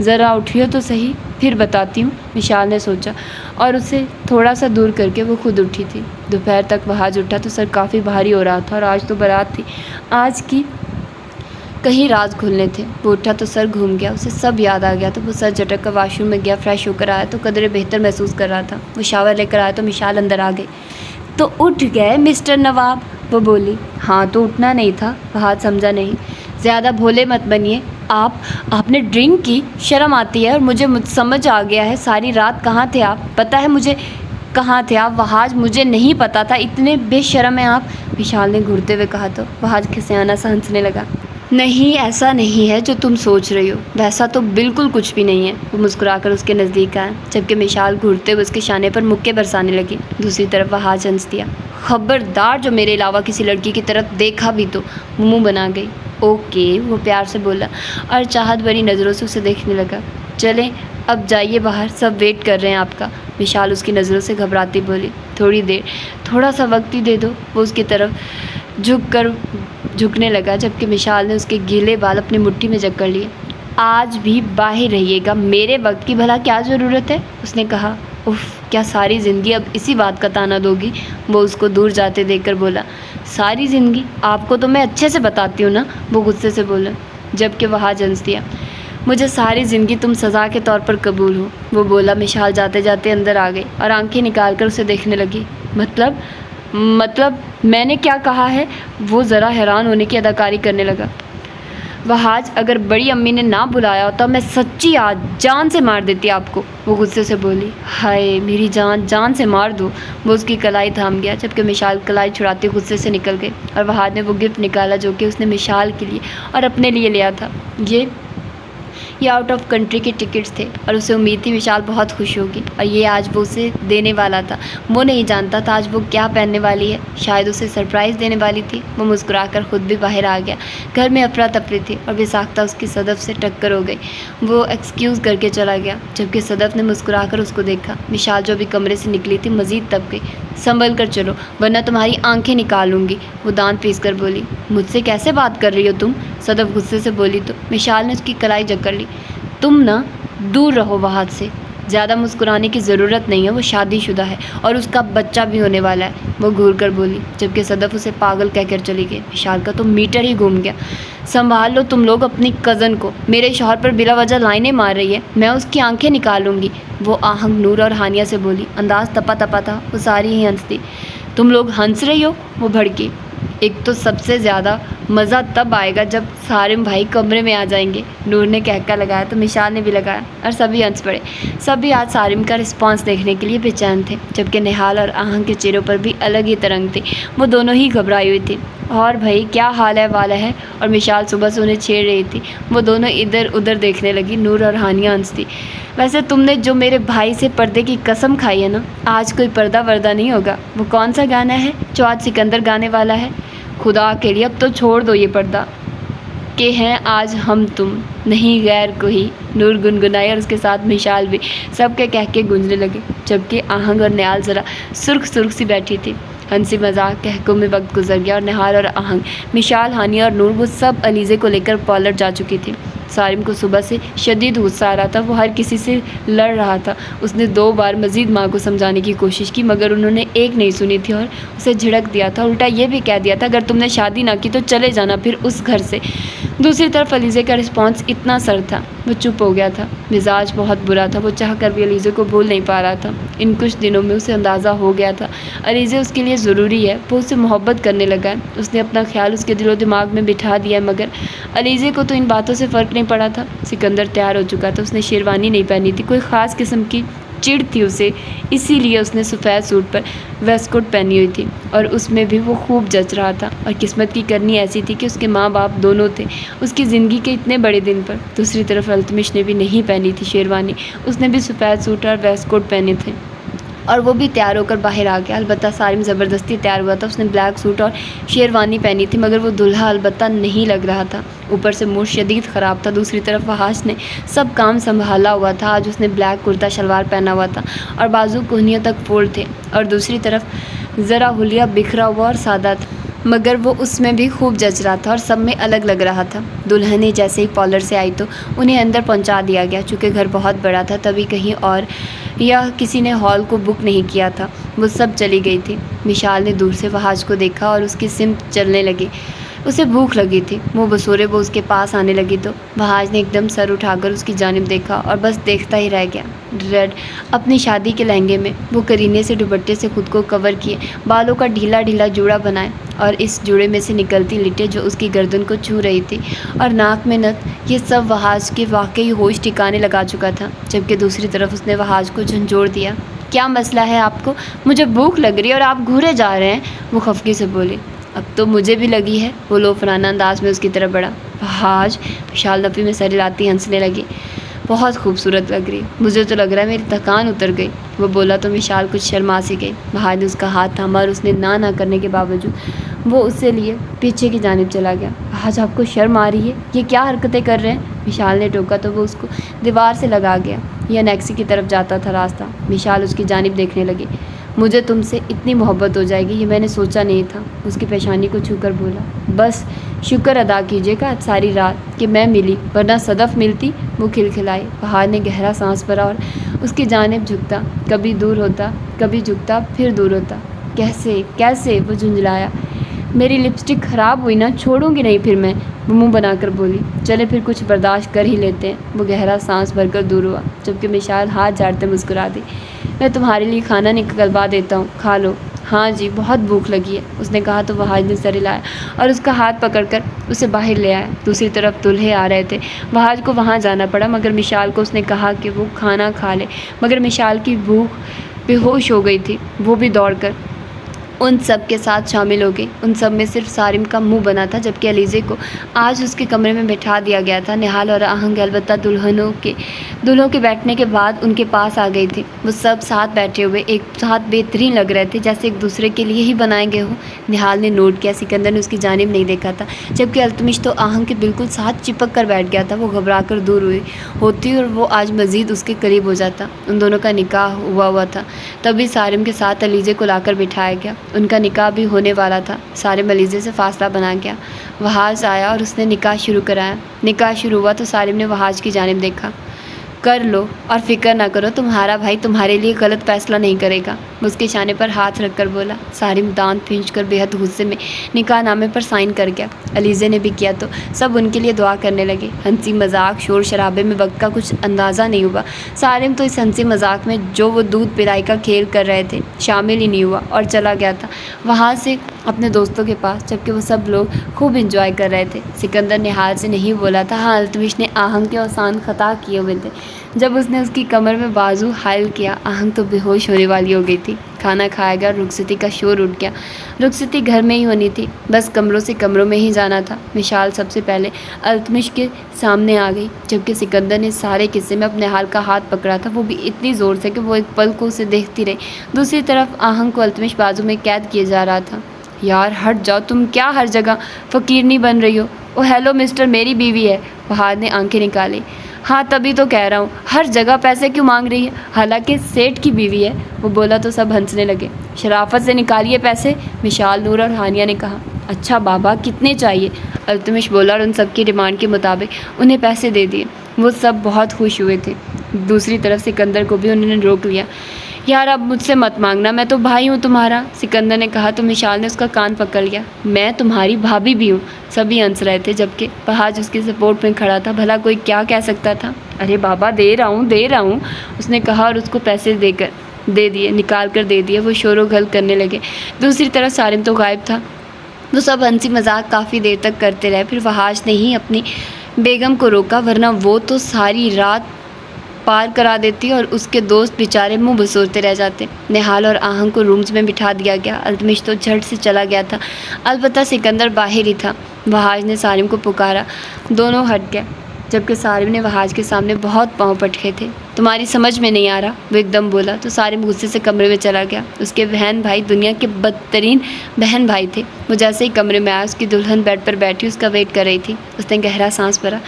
ذرا اٹھیو تو صحیح، پھر بتاتی ہوں، وشال نے سوچا، اور اسے تھوڑا سا دور کر کے وہ خود اٹھی تھی۔ دوپہر تک فہاج اٹھا تو سر کافی بھاری ہو رہا تھا، اور آج تو بارات تھی، آج کی کہیں راز کھلنے تھے۔ وہ اٹھا تو سر گھوم گیا، اسے سب یاد آ گیا، تو وہ سر جھٹک کر واش روم میں گیا۔ فریش ہو کر آیا تو قدرے بہتر محسوس کر رہا تھا۔ وہ شاور لے کر آیا تو وشال اندر آ گئی۔ تو اٹھ گئے مسٹر نواب؟ وہ بولی۔ ہاں تو اٹھنا نہیں تھا؟ فہد سمجھا نہیں۔ زیادہ بھولے مت بنیے، آپ نے ڈرنک کی؟ شرم آتی ہے، اور مجھے سمجھ آ گیا ہے ساری رات کہاں تھے آپ؟ پتہ ہے مجھے کہاں تھے آپ فہد؟ مجھے نہیں پتا تھا، اتنے بے شرم ہیں آپ، وشال نے گھرتے ہوئے کہا تو فہد کھسیانہ سا ہنسنے لگا۔ نہیں ایسا نہیں ہے جو تم سوچ رہی ہو، ویسا تو بالکل کچھ بھی نہیں ہے۔ وہ مسکرا کر اس کے نزدیک آیا، جبکہ وشال گھرتے ہوئے اس کے شانے پر مکے برسانے لگی۔ دوسری طرف فہد ہنس دیا۔ خبردار جو میرے علاوہ کسی لڑکی کی طرف دیکھا بھی تو، منہ بنا گئی۔ اوکے، وہ پیار سے بولا اور چاہت بھری نظروں سے اسے دیکھنے لگا۔ چلیں اب جائیے باہر، سب ویٹ کر رہے ہیں آپ کا، وشال اس کی نظروں سے گھبراتی بولی۔ تھوڑی دیر، تھوڑا سا وقت ہی دے دو۔ وہ اس کی طرف جھکنے لگا، جبکہ وشال نے اس کے گیلے بال اپنی مٹھی میں جکڑ لیے۔ آج بھی باہر رہیے گا، میرے وقت کی بھلا کیا ضرورت ہے؟ اس نے کہا۔ اف، کیا ساری زندگی اب اسی بات کا تانا دوگی؟ وہ اس کو دور جاتے دیکھ کر بولا۔ ساری زندگی؟ آپ کو تو میں اچھے سے بتاتی ہوں نا، وہ غصے سے بولا، جبکہ وہ ہنس دیا۔ مجھے ساری زندگی تم سزا کے طور پر قبول ہو، وہ بولا۔ وشال جاتے جاتے اندر آ گئی اور آنکھیں نکال کر اسے دیکھنے لگی۔ مطلب میں نے کیا کہا ہے؟ وہ ذرا حیران ہونے کی اداکاری کرنے لگا۔ وہاج، اگر بڑی امی نے نہ بلایا ہوتا میں سچی آج جان سے مار دیتی آپ کو، وہ غصے سے بولی۔ ہائے میری جان سے مار دو، وہ اس کی کلائی تھام گیا، جبکہ وشال کلائی چھڑاتے غصے سے نکل گئی، اور وہاج نے وہ گفٹ نکالا جو کہ اس نے وشال کے لیے اور اپنے لیے لیا تھا۔ یہ آؤٹ آف کنٹری کے ٹکٹس تھے، اور اسے امید تھی وشال بہت خوش ہوگی، اور یہ آج وہ اسے دینے والا تھا۔ وہ نہیں جانتا تھا آج وہ کیا پہننے والی ہے، شاید اسے سرپرائز دینے والی تھی۔ وہ مسکرا کر خود بھی باہر آ گیا۔ گھر میں افراتفری تھی، اور بےساختہ اس کی صدف سے ٹکر ہو گئی۔ وہ ایکسکیوز کر کے چلا گیا، جبکہ صدف نے مسکرا کر اس کو دیکھا۔ وشال جو بھی کمرے سے نکلی تھی مزید تب گئی۔ سنبھل کر چلو ورنہ تمہاری آنکھیں نکالوں گی، وہ دانت پیس کر بولی۔ مجھ سے کیسے بات کر رہی ہو تم؟ صدف غصے سے بولی تو وشال نے اس کی کلائی جکڑ لی۔ تم نا دور رہو وہاں سے، زیادہ مسکرانے کی ضرورت نہیں ہے، وہ شادی شدہ ہے اور اس کا بچہ بھی ہونے والا ہے، وہ گھور کر بولی، جبکہ صدف اسے پاگل کہہ کر چلی گئی۔ وشال کا تو میٹر ہی گھوم گیا۔ سنبھال لو تم لوگ اپنی کزن کو، میرے شوہر پر بلا وجہ لائنیں مار رہی ہے، میں اس کی آنکھیں نکالوں گی، وہ آہنگ نور اور ہانیہ سے بولی۔ انداز تپا تھا، وہ ساری ہی ہنس دی۔ تم لوگ ہنس رہی ہو، وہ بھڑکی۔ ایک تو سب سے زیادہ مزہ تب آئے گا جب سارم بھائی کمرے میں آ جائیں گے، نور نے کہکا لگایا تو وشال نے بھی لگایا، اور سبھی ہنس پڑے۔ سبھی آج سارم کا رسپانس دیکھنے کے لیے بے چین تھے، جبکہ نہال اور آہنگ کے چہروں پر بھی الگ ہی ترنگ تھی، وہ دونوں ہی گھبرائی ہوئی تھی۔ اور بھائی کیا حال ہے والا ہے؟ اور وشال صبح سے انہیں چھیڑ رہی تھی۔ وہ دونوں ادھر ادھر دیکھنے لگی۔ نور اور ہانیہ ہنستی۔ ویسے تم نے جو میرے بھائی سے پردے کی قسم کھائی ہے نا، آج کوئی پردہ وردہ نہیں ہوگا۔ وہ کون سا گانا ہے جو آج سکندر گانے والا ہے؟ خدا کے لیے اب تو چھوڑ دو یہ پردہ، کہ ہیں آج ہم تم نہیں غیر کوئی، نور گنگنائی اور اس کے ساتھ وشال بھی۔ سب کے کہکے گونجنے لگے، جبکہ آہنگ اور نہال ذرا سرخ سی بیٹھی تھی۔ ہنسی مذاق کہکوں میں وقت گزر گیا، اور نہال اور آہنگ، وشال، ہانیہ اور نور وہ سب علیزے کو لے کر پارلر جا چکی تھی۔ سارم کو صبح سے شدید غصہ آ رہا تھا، وہ ہر کسی سے لڑ رہا تھا۔ اس نے 2 بار مزید ماں کو سمجھانے کی کوشش کی، مگر انہوں نے ایک نہیں سنی تھی اور اسے جھڑک دیا تھا، الٹا یہ بھی کہہ دیا تھا اگر تم نے شادی نہ کی تو چلے جانا پھر اس گھر سے۔ دوسری طرف علیزے کا رسپانس اتنا سر تھا، وہ چپ ہو گیا تھا۔ مزاج بہت برا تھا، وہ چاہ کر بھی علیزے کو بھول نہیں پا رہا تھا۔ ان کچھ دنوں میں اسے اندازہ ہو گیا تھا علیزے اس کے لیے ضروری ہے، وہ اس سے محبت کرنے لگا ہے۔ اس نے اپنا خیال اس کے دل و دماغ میں بٹھا دیا ہے، مگر علیزے کو تو ان باتوں سے فرق نہیں پڑا تھا۔ سکندر تیار ہو چکا تھا، اس نے شیروانی نہیں پہنی تھی، کوئی خاص قسم کی چڑ تھی اسے، اسی لیے اس نے سفید سوٹ پر ویسٹ کوٹ پہنی ہوئی تھی اور اس میں بھی وہ خوب جچ رہا تھا۔ اور قسمت کی کرنی ایسی تھی کہ اس کے ماں باپ دونوں تھے اس کی زندگی کے اتنے بڑے دن پر۔ دوسری طرف التمش نے بھی نہیں پہنی تھی شیروانی، اس نے بھی سفید سوٹ اور ویسٹ کوٹ پہنے تھے اور وہ بھی تیار ہو کر باہر آ گیا۔ البتہ سارم زبردستی تیار ہوا تھا، اس نے بلیک سوٹ اور شیروانی پہنی تھی، مگر وہ دلہا البتہ نہیں لگ رہا تھا۔ اوپر سے موڈ شدید خراب تھا۔ دوسری طرف وحاش نے سب کام سنبھالا ہوا تھا۔ آج اس نے بلیک کرتا شلوار پہنا ہوا تھا اور بازو کہنیوں تک فولڈ تھے، اور دوسری طرف ذرا حلیہ بکھرا ہوا اور سادہ تھا، مگر وہ اس میں بھی خوب جچ رہا تھا اور سب میں الگ لگ رہا تھا۔ دلہنیں جیسے ہی پارلر سے آئی تو انہیں اندر پہنچا دیا گیا، چونکہ گھر بہت بڑا تھا تبھی کہیں اور یا کسی نے ہال کو بک نہیں کیا تھا، وہ سب چلی گئی تھی۔ مشال نے دور سے وحاش کو دیکھا اور اس کی سمت چلنے لگی۔ اسے بھوک لگی تھی، منہ بسورے وہ اس کے پاس آنے لگی تو وحاش نے ایک دم سر اٹھا کر اس کی جانب دیکھا اور بس دیکھتا ہی رہ گیا۔ ریڈ اپنی شادی کے لہنگے میں وہ کرینے سے دوپٹے سے خود کو کور کیے، بالوں کا ڈھیلا ڈھیلا جوڑا بنائے اور اس جوڑے میں سے نکلتی لٹیں جو اس کی گردن کو چھو رہی تھی اور ناک میں نت، یہ سب وحاش کے واقعی ہوش ٹھکانے لگا چکا تھا۔ جبکہ دوسری طرف اس نے وحاش کو جھنجھوڑ دیا۔ کیا مسئلہ ہے آپ کو؟ مجھے بھوک لگ رہی ہے اور آپ گھورے جا رہے ہیں، وہ خفگی سے بولی۔ اب تو مجھے بھی لگی ہے، وہ لوفرانہ انداز میں اس کی طرف بڑھا۔ وحاش وشال نفی میں سر ہلاتی ہنسنے لگی۔ بہت خوبصورت لگ رہی، مجھے تو لگ رہا ہے میری تھکان اتر گئی، وہ بولا تو وشال کچھ شرما سی گئی۔ وحاش نے اس کا ہاتھ تھاما اور اس نے نہ کرنے کے باوجود وہ اسے لیے پیچھے کی جانب چلا گیا۔ وحاش آپ کو شرم آ رہی ہے؟ یہ کیا حرکتیں کر رہے ہیں؟ وشال نے ٹوکا تو وہ اس کو دیوار سے لگا گیا۔ یہ نیکسی کی طرف جاتا تھا راستہ۔ وشال اس کی جانب دیکھنے لگی۔ مجھے تم سے اتنی محبت ہو جائے گی یہ میں نے سوچا نہیں تھا، اس کی پیشانی کو چھو کر بولا۔ بس شکر ادا کیجیے گا ساری رات کہ میں ملی، ورنہ صدف ملتی، وہ کھلکھلائی۔ وحاش نے گہرا سانس بھرا اور اس کی جانب جھکتا، کبھی دور ہوتا، کبھی جھکتا، پھر دور ہوتا۔ کیسے وہ جھنجھلایا۔ میری لپسٹک خراب ہوئی نا، چھوڑوں گی نہیں پھر میں، وہ منہ بنا کر بولی۔ چلے پھر کچھ برداشت کر ہی لیتے ہیں۔ وہ گہرا سانس بھر کر دور ہوا، جبکہ مشال ہاتھ جھاڑتے مسکرا دی۔ میں تمہارے لیے کھانا نکلوا دیتا ہوں، کھا لو۔ ہاں جی، بہت بھوک لگی ہے، اس نے کہا تو وحاش نے سر ہلایا اور اس کا ہاتھ پکڑ کر اسے باہر لے آیا۔ دوسری طرف دولہے آ رہے تھے، وحاش کو وہاں جانا پڑا، مگر مشال کو اس نے کہا کہ وہ کھانا کھا لے، مگر مشال کی بھوک بے ہوش ہو گئی تھی، وہ بھی دوڑ کر ان سب کے ساتھ شامل ہو گئی۔ ان سب میں صرف سارم کا منہ بنا تھا، جبکہ علیزے کو آج اس کے کمرے میں بٹھا دیا گیا تھا۔ نہال اور آہنگ البتہ دلہوں کے بیٹھنے کے بعد ان کے پاس آ گئی تھی۔ وہ سب ساتھ بیٹھے ہوئے ایک ساتھ بہترین لگ رہے تھے، جیسے ایک دوسرے کے لیے ہی بنائے گئے ہوں۔ نہال نے نوٹ کیا سکندر نے اس کی جانب نہیں دیکھا تھا، جبکہ التمش تو آہنگ کے بالکل ساتھ چپک کر بیٹھ گیا تھا۔ وہ گھبرا کر دور ہوتی اور وہ آج مزید اس کے قریب ہو جاتا۔ ان دونوں کا نکاح ہوا تھا، تبھی سارم کے ساتھ علیزے کو لا کر بٹھایا گیا۔ ان کا نکاح بھی ہونے والا تھا۔ سارم علیزے سے فاصلہ بنا گیا۔ وحاش آیا اور اس نے نکاح شروع کرایا۔ نکاح شروع ہوا تو سارم نے وحاش کی جانب دیکھا۔ کر لو اور فکر نہ کرو، تمہارا بھائی تمہارے لیے غلط فیصلہ نہیں کرے گا، وہ اس کے شانے پر ہاتھ رکھ کر بولا۔ سارم دانت پھینچ کر بے حد غصے میں نکاح نامے پر سائن کر گیا۔ علیزے نے بھی کیا تو سب ان کے لیے دعا کرنے لگے۔ ہنسی مذاق شور شرابے میں وقت کا کچھ اندازہ نہیں ہوا۔ سارم تو اس ہنسی مذاق میں جو وہ دودھ پلائی کا کھیل کر رہے تھے شامل ہی نہیں ہوا اور چلا گیا تھا وہاں سے اپنے دوستوں کے پاس، جبکہ وہ سب لوگ خوب انجوائے کر رہے تھے۔ سکندر نہال سے نہیں بولا تھا، ہاں التمش نے آہنگ کے اوسان خطا کیے ہوئے تھے۔ جب اس نے اس کی کمر میں بازو حائل کیا، آہنگ تو بے ہوش ہونے والی ہو گئی تھی۔ کھانا کھایا گیا، رخصتی کا شور اٹھ گیا۔ رخصتی گھر میں ہی ہونی تھی، بس کمروں سے کمروں میں ہی جانا تھا۔ مشال سب سے پہلے التمش کے سامنے آ گئی، جبکہ سکندر نے سارے قصے میں اپنے حال کا ہاتھ پکڑا تھا، وہ بھی اتنی زور سے کہ وہ ایک پل کو اسے دیکھتی رہی۔ دوسری طرف آہنگ کو التمش بازو میں قید کیے جا رہا تھا۔ یار ہٹ جاؤ، تم کیا ہر جگہ فقیرنی بن رہی ہو؟ او ہیلو مسٹر، میری بیوی ہے۔ وحاش نے آنکھیں نکالی۔ ہاں تبھی تو کہہ رہا ہوں، ہر جگہ پیسے کیوں مانگ رہی ہے؟ حالانکہ سیٹ کی بیوی ہے، وہ بولا تو سب ہنسنے لگے۔ شرافت سے نکالیے پیسے، مشال، نور اور ہانیہ نے کہا۔ اچھا بابا، کتنے چاہیے؟ التمش بولا اور ان سب کی ڈیمانڈ کے مطابق انہیں پیسے دے دیے۔ وہ سب بہت خوش ہوئے تھے۔ دوسری طرف سکندر کو بھی انہوں نے روک لیا۔ یار اب مجھ سے مت مانگنا، میں تو بھائی ہوں تمہارا، سکندر نے کہا تو مشال نے اس کا کان پکڑ لیا۔ میں تمہاری بھابھی بھی ہوں۔ سبھی ہنس رہے تھے جبکہ فہد اس کی سپورٹ میں کھڑا تھا۔ بھلا کوئی کیا کہہ سکتا تھا؟ ارے بابا دے رہا ہوں اس نے کہا اور اس کو پیسے نکال کر دے دیے۔ وہ شور و غل کرنے لگے۔ دوسری طرف سارم تو غائب تھا۔ وہ سب ہنسی مذاق کافی دیر تک کرتے رہے، پھر فحاش نے ہی اپنی بیگم کو روکا، ورنہ وہ تو ساری رات پار کرا دیتی اور اس کے دوست بیچارے منہ بسورتے رہ جاتے۔ نہال اور آہنگ کو رومز میں بٹھا دیا گیا۔ التمش تو جھٹ سے چلا گیا تھا، البتہ سکندر باہر ہی تھا۔ وحاج نے سارم کو پکارا، دونوں ہٹ گئے جبکہ سارم نے وحاج کے سامنے بہت پاؤں پٹکے تھے۔ تمہاری سمجھ میں نہیں آ رہا، وہ ایک دم بولا تو سارم غصے سے کمرے میں چلا گیا۔ اس کے بہن بھائی دنیا کے بدترین بہن بھائی تھے۔ وہ جیسے ہی کمرے میں آیا، اس کی دلہن بیڈ پر بیٹھی اس کا ویٹ کر رہی تھی۔ اس نے گہرا سانس بھرا،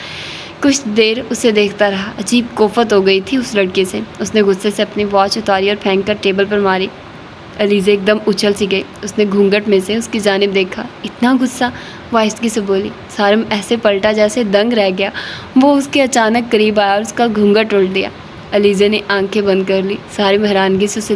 کچھ دیر اسے دیکھتا رہا۔ عجیب کوفت ہو گئی تھی اس لڑکے سے۔ اس نے غصے سے اپنی واچ اتاری اور پھینک کر ٹیبل پر ماری۔ علیزہ ایک دم اچھل سی گئی۔ اس نے گھونگھٹ میں سے اس کی جانب دیکھا۔ اتنا غصہ؟ وہ آہستگی سے بولی۔ سارم ایسے پلٹا جیسے دنگ رہ گیا۔ وہ اس کے اچانک قریب آیا اور اس کا گھونگھٹ الٹ دیا۔ علیزہ نے آنکھیں بند کر لی۔ سارم حیرانگی سے اسے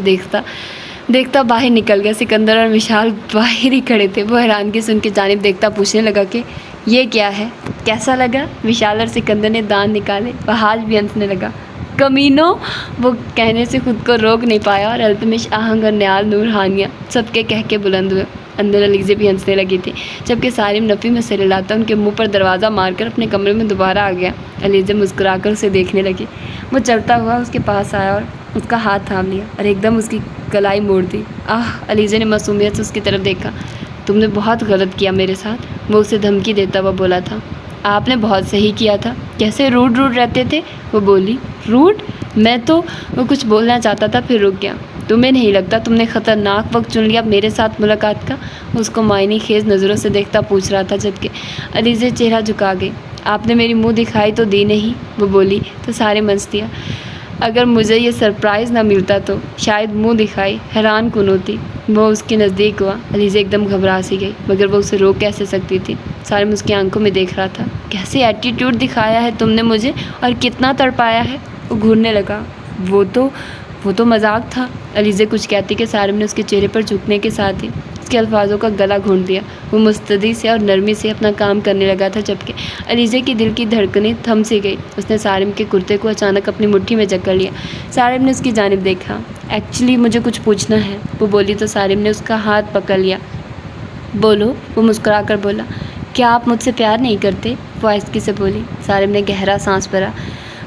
دیکھتا باہر نکل گیا۔ سکندر اور مشال باہر ہی کھڑے تھے۔ وہ حیرانگی سے ان کی جانب دیکھتا پوچھنے لگا کہ یہ کیا ہے؟ کیسا لگا؟ مشال اور سکندر نے دانت نکالے۔ فحاش بھی ہنسنے لگا۔ کمینوں! وہ کہنے سے خود کو روک نہیں پایا اور التمش، آہنگ اور نیال، نور، ہانیہ سب کے کہکے بلند ہوئے۔ اندر علیزہ بھی ہنسنے لگی تھی جبکہ سارم نفی میں سر ہلاتا ان کے منہ پر دروازہ مار کر اپنے کمرے میں دوبارہ آ گیا۔ علیزہ مسکرا کر اسے دیکھنے لگی۔ وہ چلتا ہوا اس کے پاس آیا اور اس کا ہاتھ تھام لیا اور ایک دم اس کی کلائی موڑ دی۔ علیزہ نے معصومیت سے اس کی طرف دیکھا۔ تم نے بہت غلط کیا میرے ساتھ، وہ اسے دھمکی دیتا ہوا بولا تھا۔ آپ نے بہت صحیح کیا تھا، کیسے روڈ رہتے تھے، وہ بولی۔ روڈ؟ وہ کچھ بولنا چاہتا تھا پھر رک گیا۔ تمہیں نہیں لگتا تم نے خطرناک وقت چن لیا میرے ساتھ ملاقات کا؟ اس کو معنی خیز نظروں سے دیکھتا پوچھ رہا تھا جبکہ علیزہ چہرہ جھکا گئی۔ آپ نے میری منہ دکھائی تو دی نہیں، وہ بولی تو سارے منس دیا۔ اگر مجھے یہ سرپرائز نہ ملتا تو شاید منہ دکھائی حیران کن ہوتی۔ وہ اس کے نزدیک ہوا۔ علیزہ ایک دم گھبرا سی گئی مگر وہ اسے روک کیسے سکتی تھی؟ سارم اس کی آنکھوں میں دیکھ رہا تھا۔ کیسے ایٹیٹیوڈ دکھایا ہے تم نے مجھے اور کتنا تڑپایا ہے؟ وہ گھورنے لگا۔ وہ تو مذاق تھا۔ علیزہ کچھ کہتی کہ سارم نے اس کے چہرے پر جھکنے کے ساتھ ہی اس کے الفاظوں کا گلا گھونٹ دیا۔ وہ مستعدی سے اور نرمی سے اپنا کام کرنے لگا تھا جبکہ علیزہ کی دل کی دھڑکنیں تھم سی گئی۔ اس نے سارم کے کرتے کو اچانک اپنی مٹھی میں جکڑ لیا۔ سارم نے اس کی جانب دیکھا۔ ایکچولی مجھے کچھ پوچھنا ہے، وہ بولی تو سارم نے اس کا ہاتھ پکڑ لیا۔ بولو، وہ مسکرا کر بولا۔ کیا آپ مجھ سے پیار نہیں کرتے؟ وہ آہستگی سے بولی۔ سارم نے گہرا سانس بھرا۔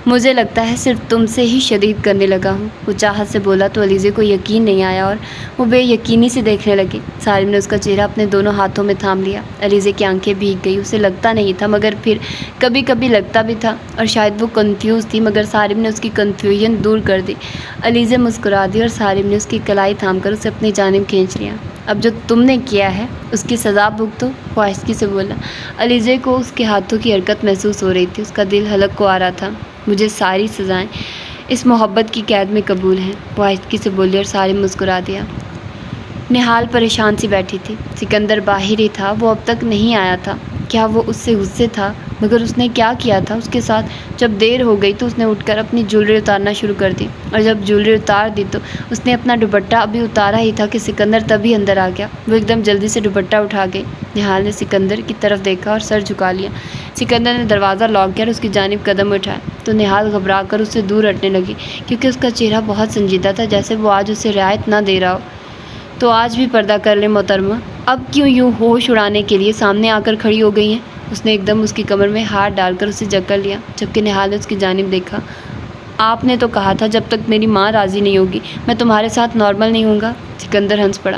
مجھے لگتا ہے صرف تم سے ہی شدید کرنے لگا ہوں، وہ چاہت سے بولا تو علیزہ کو یقین نہیں آیا اور وہ بے یقینی سے دیکھنے لگی۔ سارم نے اس کا چہرہ اپنے دونوں ہاتھوں میں تھام لیا۔ علیزہ کی آنکھیں بھیگ گئی۔ اسے لگتا نہیں تھا مگر پھر کبھی کبھی لگتا بھی تھا اور شاید وہ کنفیوز تھی مگر سارم نے اس کی کنفیوژن دور کر دی۔ علیزہ مسکرا دی اور سارم نے اس کی کلائی تھام کر اسے اپنی جانب کھینچ لیا۔ اب جو تم نے کیا ہے اس کی سزا بھگتو، وہ آہستگی سے بولا۔ علیزہ کو اس کے ہاتھوں کی حرکت محسوس ہو رہی تھی۔ اس کا دل حلق کو آ رہا تھا۔ مجھے ساری سزائیں اس محبت کی قید میں قبول ہیں، وہ آہستگی سے بولی اور سارم مسکرا دیا۔ نہال پریشان سی بیٹھی تھی۔ سکندر باہر ہی تھا، وہ اب تک نہیں آیا تھا۔ کیا وہ اس سے غصے تھا؟ مگر اس نے کیا کیا تھا اس کے ساتھ؟ جب دیر ہو گئی تو اس نے اٹھ کر اپنی جولری اتارنا شروع کر دی اور جب جولری اتار دی تو اس نے اپنا دوپٹہ ابھی اتارا ہی تھا کہ سکندر تبھی اندر آ گیا۔ وہ ایک دم جلدی سے دوپٹہ اٹھا گئی۔ نہال نے سکندر کی طرف دیکھا اور سر جھکا لیا۔ سکندر نے دروازہ لاک کیا اور اس کی جانب قدم اٹھایا تو نہال گھبرا کر اس سے دور ہٹنے لگی کیونکہ اس کا چہرہ بہت سنجیدہ تھا، جیسے وہ آج اسے رعایت نہ دے رہا ہو۔ تو آج بھی پردہ کر لیں محترمہ، اب کیوں یوں ہوش اڑانے کے لیے سامنے آ کر کھڑی ہو گئی ہیں؟ اس نے ایک دم اس کی کمر میں ہاتھ ڈال کر اسے جکڑ لیا جبکہ نہال نے اس کی جانب دیکھا۔ آپ نے تو کہا تھا جب تک میری ماں راضی نہیں ہوگی میں تمہارے ساتھ نارمل نہیں ہوں گا۔ سکندر ہنس پڑا۔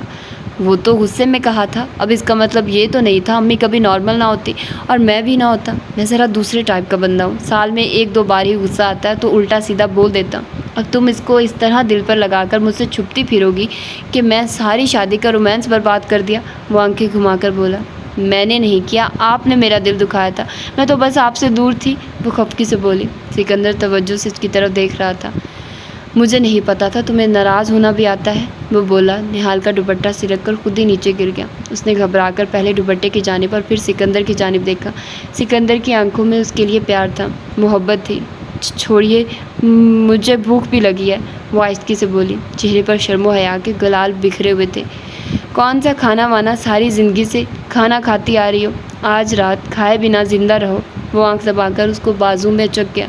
وہ تو غصے میں کہا تھا، اب اس کا مطلب یہ تو نہیں تھا امی کبھی نارمل نہ ہوتی اور میں بھی نہ ہوتا۔ میں ذرا دوسرے ٹائپ کا بندہ ہوں، سال میں 1-2 بار ہی غصہ آتا ہے تو الٹا سیدھا بول دیتا ہوں۔ اب تم اس کو اس طرح دل پر لگا کر مجھ سے چھپتی پھرو گی کہ میں ساری شادی کا رومانس برباد کر دیا، وہ آنکھیں گھما کر بولا۔ میں نے نہیں کیا، آپ نے میرا دل دکھایا تھا، میں تو بس آپ سے دور تھی، وہ خفگی سے بولی۔ سکندر توجہ سے اس کی طرف دیکھ رہا تھا۔ مجھے نہیں پتا تھا تمہیں ناراض ہونا بھی آتا ہے، وہ بولا۔ نہال کا دوپٹہ سرک کر خود ہی نیچے گر گیا۔ اس نے گھبرا کر پہلے دوپٹے کی جانب اور پھر سکندر کی جانب دیکھا۔ سکندر کی آنکھوں میں اس کے لیے پیار تھا، محبت تھی۔ چھوڑیے، مجھے بھوک بھی لگی ہے، وہ آہستگی سے بولی۔ چہرے پر شرم و حیا کے گلال بکھرے ہوئے تھے۔ کون سا کھانا وانا، ساری زندگی سے کھانا کھاتی آ رہی ہو، آج رات کھائے بنا زندہ رہو۔ وہ آنکھ دبا کر اس کو بازو میں چک گیا۔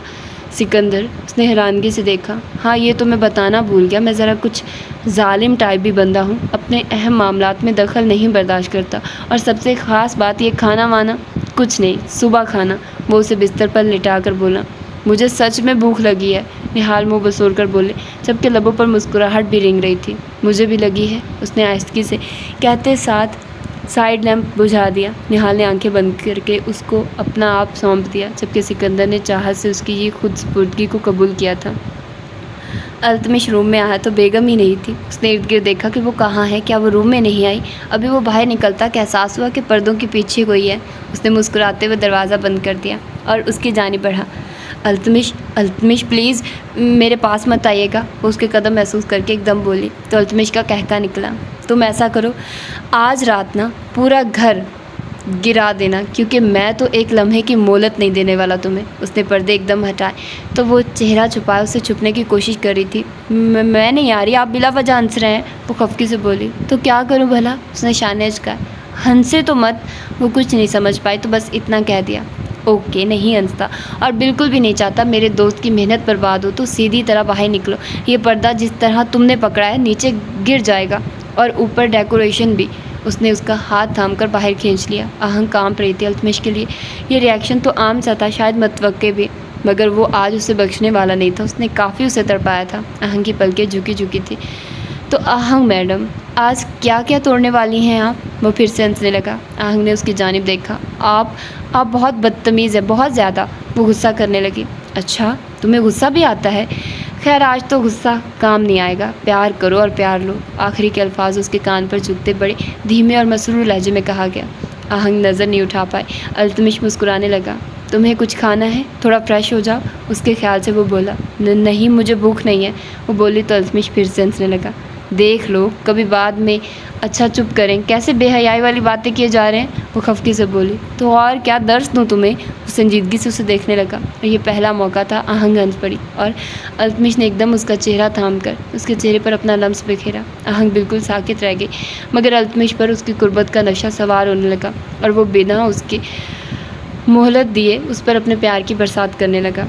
سکندر، اس نے حیرانگی سے دیکھا۔ ہاں یہ تو میں بتانا بھول گیا، میں ذرا کچھ ظالم ٹائپ بھی بندہ ہوں، اپنے اہم معاملات میں دخل نہیں برداشت کرتا، اور سب سے خاص بات یہ کھانا وانا کچھ نہیں، صبح کھانا۔ وہ اسے بستر پر لٹا کر بولا۔ مجھے سچ میں بھوک لگی ہے، نہال منہ بسور کر بولے، جبکہ لبوں پر مسکراہٹ بھی رنگ رہی تھی۔ مجھے بھی لگی ہے، اس نے آہستگی سے کہتے ساتھ سائیڈ لیمپ بجھا دیا۔ نہال نے آنکھیں بند کر کے اس کو اپنا آپ سونپ دیا، جبکہ سکندر نے چاہت سے اس کی یہ خود سپردگی کو قبول کیا تھا۔ التمش روم میں آیا تو بیگم ہی نہیں تھی۔ اس نے ارد گرد دیکھا کہ وہ کہاں ہے، کیا وہ روم میں نہیں آئی؟ ابھی وہ باہر نکلتا کہ احساس ہوا کہ پردوں کے پیچھے کوئی ہے۔ اس نے مسکراتے ہوئے دروازہ بند کر دیا اور اس کی جانب بڑھا۔ التمش پلیز میرے پاس مت آئیے گا، وہ اس کے قدم محسوس کر کے ایک دم بولی تو التمش کا کہکا نکلا۔ تم ایسا کرو، آج رات نا پورا گھر گرا دینا، کیونکہ میں تو ایک لمحے کی مہلت نہیں دینے والا تمہیں۔ اس نے پردے ایک دم ہٹائے تو وہ چہرہ چھپائے اسے چھپنے کی کوشش کر رہی تھی۔ میں نہیں آ رہی، آپ بلا وجہ ہنس رہے ہیں، وہ خفگی سے بولی۔ تو کیا کروں بھلا؟ اس نے شانے اچکائے۔ ہنسے تو مت، وہ کچھ نہیں سمجھ پائی تو بس اتنا کہہ دیا۔ اوکے، نہیں ہنستا، اور بالکل بھی نہیں چاہتا میرے دوست کی محنت برباد ہو، تو سیدھی طرح باہر نکلو۔ یہ پردہ جس طرح تم نے پکڑا ہے نیچے گر جائے گا، اور اوپر ڈیکوریشن بھی۔ اس نے اس کا ہاتھ تھام کر باہر کھینچ لیا۔ آہنگ کانپ رہی تھی۔ التمش کے لیے یہ ریاکشن تو عام سا تھا، شاید متوقع بھی، مگر وہ آج اسے بخشنے والا نہیں تھا۔ اس نے کافی اسے تڑپایا تھا۔ آہنگ کی پلکیں جھکی تھی۔ تو آہنگ میڈم، آج کیا کیا توڑنے والی ہیں آپ؟ وہ پھر سے ہنسنے لگا۔ آہنگ نے اس کی جانب دیکھا۔ آپ بہت بدتمیز ہے، بہت زیادہ، وہ غصہ کرنے لگی۔ اچھا، تمہیں غصہ بھی آتا ہے؟ خیر آج تو غصہ کام نہیں آئے گا، پیار کرو اور پیار لو۔ آخری کے الفاظ اس کے کان پر چبھتے بڑے دھیمے اور مسرور لہجے میں کہا گیا۔ آہنگ نظر نہیں اٹھا پائی۔ التمش مسکرانے لگا۔ تمہیں کچھ کھانا ہے؟ تھوڑا فریش ہو جاؤ، اس کے خیال سے وہ بولا۔ نہیں مجھے بھوک نہیں ہے، وہ بولی تو التمش پھر سے ہنسنے لگا۔ دیکھ لو کبھی بعد میں۔ اچھا چپ کریں، کیسے بے حیائی والی باتیں کیے جا رہے ہیں، وہ خفگی سے بولی۔ تو اور کیا درس دوں تمہیں؟ وہ سنجیدگی سے اسے دیکھنے لگا، اور یہ پہلا موقع تھا۔ آہنگ ہنس پڑی اور التمش نے ایک دم اس کا چہرہ تھام کر اس کے چہرے پر اپنا لمس بکھیرا۔ آہنگ بالکل ساکت رہ گئی، مگر التمش پر اس کی قربت کا نشہ سوار ہونے لگا، اور وہ بنا اس کے مہلت دیے اس پر اپنے پیار کی برسات کرنے لگا۔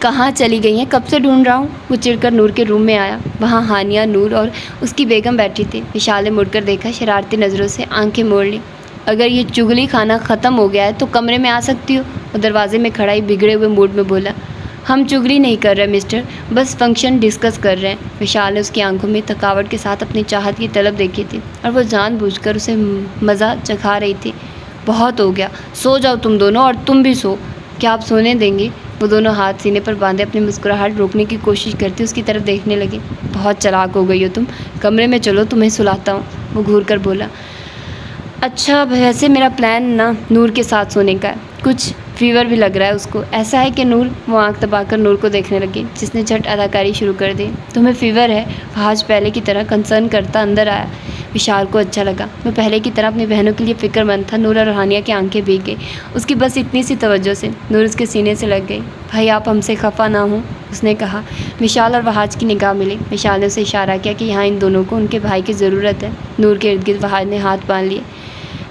کہاں چلی گئی ہیں؟ کب سے ڈھونڈ رہا ہوں۔ وہ چڑھ کر نور کے روم میں آیا۔ وہاں ہانیہ، نور اور اس کی بیگم بیٹھی تھی۔ وشال نے مڑ کر دیکھا، شرارتی نظروں سے آنکھیں موڑ لی۔ اگر یہ چگلی خانہ ختم ہو گیا ہے تو کمرے میں آ سکتی ہو، وہ دروازے میں کھڑا ہی بگڑے ہوئے موڈ میں بولا۔ ہم چگلی نہیں کر رہے مسٹر، بس فنکشن ڈسکس کر رہے ہیں۔ وشال نے اس کی آنکھوں میں تھکاوٹ کے ساتھ اپنی چاہت کی طلب دیکھی تھی، اور وہ جان بوجھ کر اسے مزہ چکھا رہی تھی۔ بہت ہو گیا، سو جاؤ تم دونوں، اور تم بھی سو۔ کیا آپ سونے دیں گے؟ وہ دونوں ہاتھ سینے پر باندھے اپنی مسکراہٹ روکنے کی کوشش کرتی اس کی طرف دیکھنے لگی۔ بہت چلاک ہو گئی ہو تم، کمرے میں چلو تمہیں سلاتا ہوں، وہ گھور کر بولا۔ اچھا ویسے میرا پلان نا نور کے ساتھ سونے کا ہے، کچھ فیور بھی لگ رہا ہے اس کو۔ ایسا ہے کہ نور، وہ آنکھ دبا کر نور کو دیکھنے لگی جس نے جھٹ اداکاری شروع کر دی۔ تمہیں فیور ہے؟ آج پہلے کی طرح کنسرن کرتا اندر آیا۔ وشال کو اچھا لگا، وہ پہلے کی طرح اپنی بہنوں کے لیے فکر مند تھا۔ نور اور روحانیہ کی آنکھیں بھیگ گئی اس کی بس اتنی سی توجہ سے۔ نور اس کے سینے سے لگ گئی۔ بھائی آپ ہم سے خفا نہ ہوں، اس نے کہا۔ وشال اور وہاج کی نگاہ ملی۔ وشال نے اسے اشارہ کیا کہ یہاں ان دونوں کو ان کے بھائی کی ضرورت ہے۔ نور کے ارد گرد وہاج نے ہاتھ باندھ لیے۔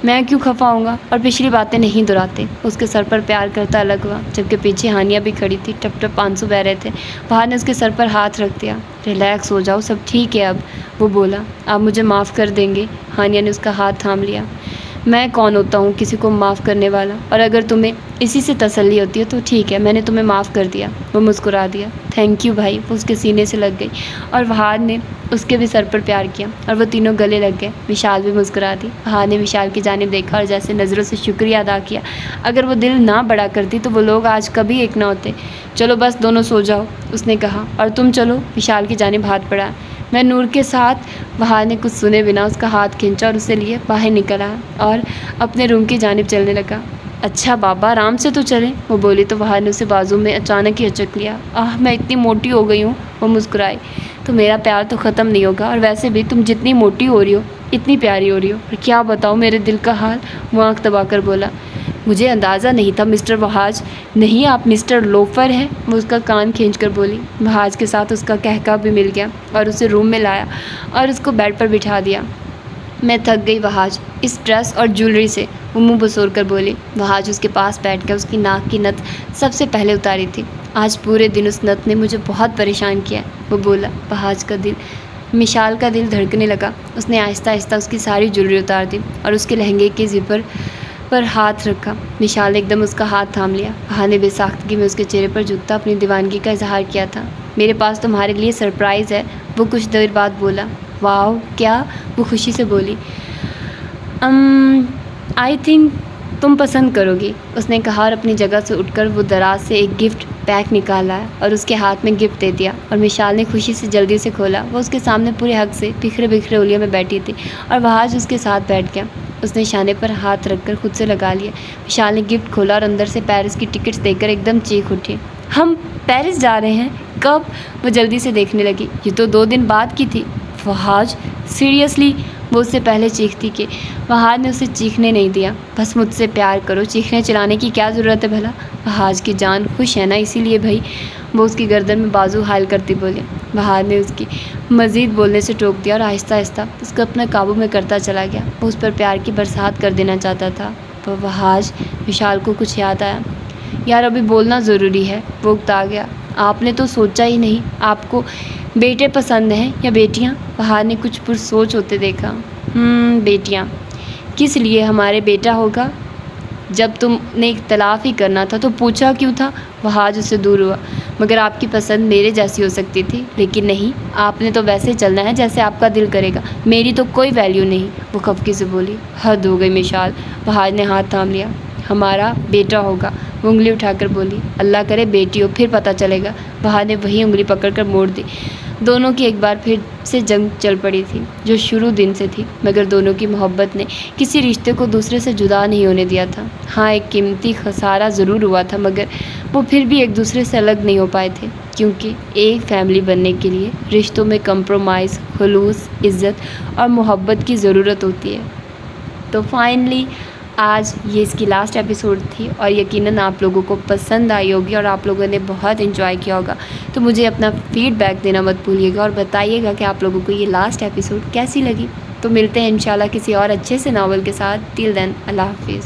میں کیوں خفا ہوں گا، اور پچھلی باتیں نہیں دہراتے۔ اس کے سر پر پیار کرتا الگ ہوا، جبکہ پیچھے ہانیہ بھی کھڑی تھی۔ ٹپ ٹپ آنسو بہہ رہے تھے۔ وہاج نے اس کے سر پر ہاتھ رکھ دیا۔ ریلیکس ہو جاؤ، سب ٹھیک ہے اب، وہ بولا۔ آپ مجھے معاف کر دیں گے؟ ہانیہ نے اس کا ہاتھ تھام لیا۔ میں کون ہوتا ہوں کسی کو معاف کرنے والا، اور اگر تمہیں اسی سے تسلی ہوتی ہے تو ٹھیک ہے، میں نے تمہیں معاف کر دیا، وہ مسکرا دیا۔ تھینک یو بھائی، وہ اس کے سینے سے لگ گئی، اور وہاج نے اس کے بھی سر پر پیار کیا، اور وہ تینوں گلے لگ گئے۔ وشال بھی مسکرا دی۔ وہاج نے وشال کی جانب دیکھا اور جیسے نظروں سے شکریہ ادا کیا۔ اگر وہ دل نہ بڑا کرتی تو وہ لوگ آج کبھی ایک نہ ہوتے۔ چلو بس دونوں سو جاؤ، اس نے کہا، اور تم چلو، وشال کی جانب ہاتھ بڑھایا۔ میں نور کے ساتھ، وہاج نے کچھ سنے بنا اس کا ہاتھ کھینچا اور اسے لیے باہر نکل آیا اور اپنے روم کی جانب چلنے لگا۔ اچھا بابا آرام سے تو چلیں، وہ بولی تو وہاج نے اسے بازو میں اچانک ہی اچک لیا۔ میں اتنی موٹی ہو گئی ہوں، وہ مسکرائی۔ تو میرا پیار تو ختم نہیں ہوگا، اور ویسے بھی تم جتنی موٹی ہو رہی ہو اتنی پیاری ہو رہی ہو، اور کیا بتاؤ میرے دل کا حال، وہ آنکھ دبا کر بولا۔ مجھے اندازہ نہیں تھا مسٹر وہاج۔ نہیں، آپ مسٹر لوفر ہیں، وہ اس کا کان کھینچ کر بولی۔ وہاج کے ساتھ اس کا کہکہ بھی مل گیا اور اسے روم میں لایا اور اس کو بیڈ پر بٹھا دیا۔ میں تھک گئی وہاج، اس ڈریس اور جیولری سے، وہ منہ بسور کر بولی۔ وہاج اس کے پاس بیٹھ کر اس کی ناک کی نت سب سے پہلے اتاری تھی۔ آج پورے دن اس نت نے مجھے بہت پریشان کیا، وہ بولا۔ مشال کا دل دھڑکنے لگا۔ اس نے آہستہ آہستہ اس کی ساری جیولری اتار دی اور اس کے لہنگے کے زپر پر ہاتھ رکھا۔ مشال نے ایک دم اس کا ہاتھ تھام لیا۔ وہاں نے بے ساختگی میں اس کے چہرے پر جھکتا اپنی دیوانگی کا اظہار کیا تھا۔ میرے پاس تمہارے لیے سرپرائز ہے، وہ کچھ دیر بعد بولا۔ واو، کیا؟ وہ خوشی سے بولی۔ آئی تھنک تم پسند کرو گی، اس نے کہا اور اپنی جگہ سے اٹھ کر وہ دراز سے ایک گفٹ پیک نکالا اور اس کے ہاتھ میں گفٹ دے دیا، اور مشال نے خوشی سے جلدی سے کھولا۔ وہ اس کے سامنے پورے حق سے بکھرے بکھرے انگلیوں میں بیٹھی تھی اور وہاج اس کے ساتھ بیٹھ گیا۔ اس نے شانے پر ہاتھ رکھ کر خود سے لگا لیا۔ مشال نے گفٹ کھولا اور اندر سے پیرس کی ٹکٹس دیکھ کر ایک دم چیخ اٹھی۔ ہم پیرس جا رہے ہیں؟ کب؟ وہ جلدی سے دیکھنے لگی۔ یہ تو 2 دن بعد کی تھی۔ وہاج، سیریسلی؟ وہ اس سے پہلے چیختی کہ وہاج نے اسے چیخنے نہیں دیا۔ بس مجھ سے پیار کرو، چیخنے چلانے کی کیا ضرورت ہے بھلا؟ وہاج کی جان خوش ہے نا، اسی لیے بھائی، وہ اس کی گردن میں بازو حائل کرتی بولے۔ وہاج نے اس کی مزید بولنے سے ٹوک دیا اور آہستہ آہستہ اس کو اپنے قابو میں کرتا چلا گیا۔ وہ اس پر پیار کی برسات کر دینا چاہتا تھا۔ پر وہاج، مشال کو کچھ یاد آیا۔ یار ابھی بولنا ضروری ہے، وہ اکتا گیا۔ آپ نے تو سوچا ہی نہیں، آپ کو بیٹے پسند ہیں یا بیٹیاں؟ وہاج نے کچھ پرسوچ ہوتے دیکھا۔ بیٹیاں؟ کس لیے ہمارے بیٹا ہوگا؟ جب تم نے اختلاف ہی کرنا تھا تو پوچھا کیوں تھا؟ وہاج اس سے دور ہوا۔ مگر آپ کی پسند میرے جیسی ہو سکتی تھی، لیکن نہیں، آپ نے تو ویسے چلنا ہے جیسے آپ کا دل کرے گا، میری تو کوئی ویلیو نہیں، وہ خفگی سے بولی۔ حد ہو گئی مشال، وہاج نے ہاتھ تھام لیا۔ ہمارا بیٹا ہوگا، وہ انگلی اٹھا کر بولی۔ اللہ کرے بیٹی ہو، پھر پتہ چلے گا۔ وہاج نے وہی انگلی پکڑ کر موڑ دی۔ دونوں کی ایک بار پھر سے جنگ چل پڑی تھی، جو شروع دن سے تھی، مگر دونوں کی محبت نے کسی رشتے کو دوسرے سے جدا نہیں ہونے دیا تھا۔ ہاں، ایک قیمتی خسارہ ضرور ہوا تھا، مگر وہ پھر بھی ایک دوسرے سے الگ نہیں ہو پائے تھے، کیونکہ ایک فیملی بننے کے لیے رشتوں میں کمپرومائز، خلوص، عزت اور محبت کی ضرورت ہوتی ہے۔ تو فائنلی آج یہ اس کی لاسٹ ایپیسوڈ تھی اور یقیناً آپ لوگوں کو پسند آئی ہوگی اور آپ لوگوں نے بہت انجوائے کیا ہوگا۔ تو مجھے اپنا فیڈ بیک دینا مت بھولیے گا اور بتائیے گا کہ آپ لوگوں کو یہ لاسٹ ایپیسوڈ کیسی لگی۔ تو ملتے ہیں انشاءاللہ کسی اور اچھے سے ناول کے ساتھ۔ ٹل دین، اللہ حافظ۔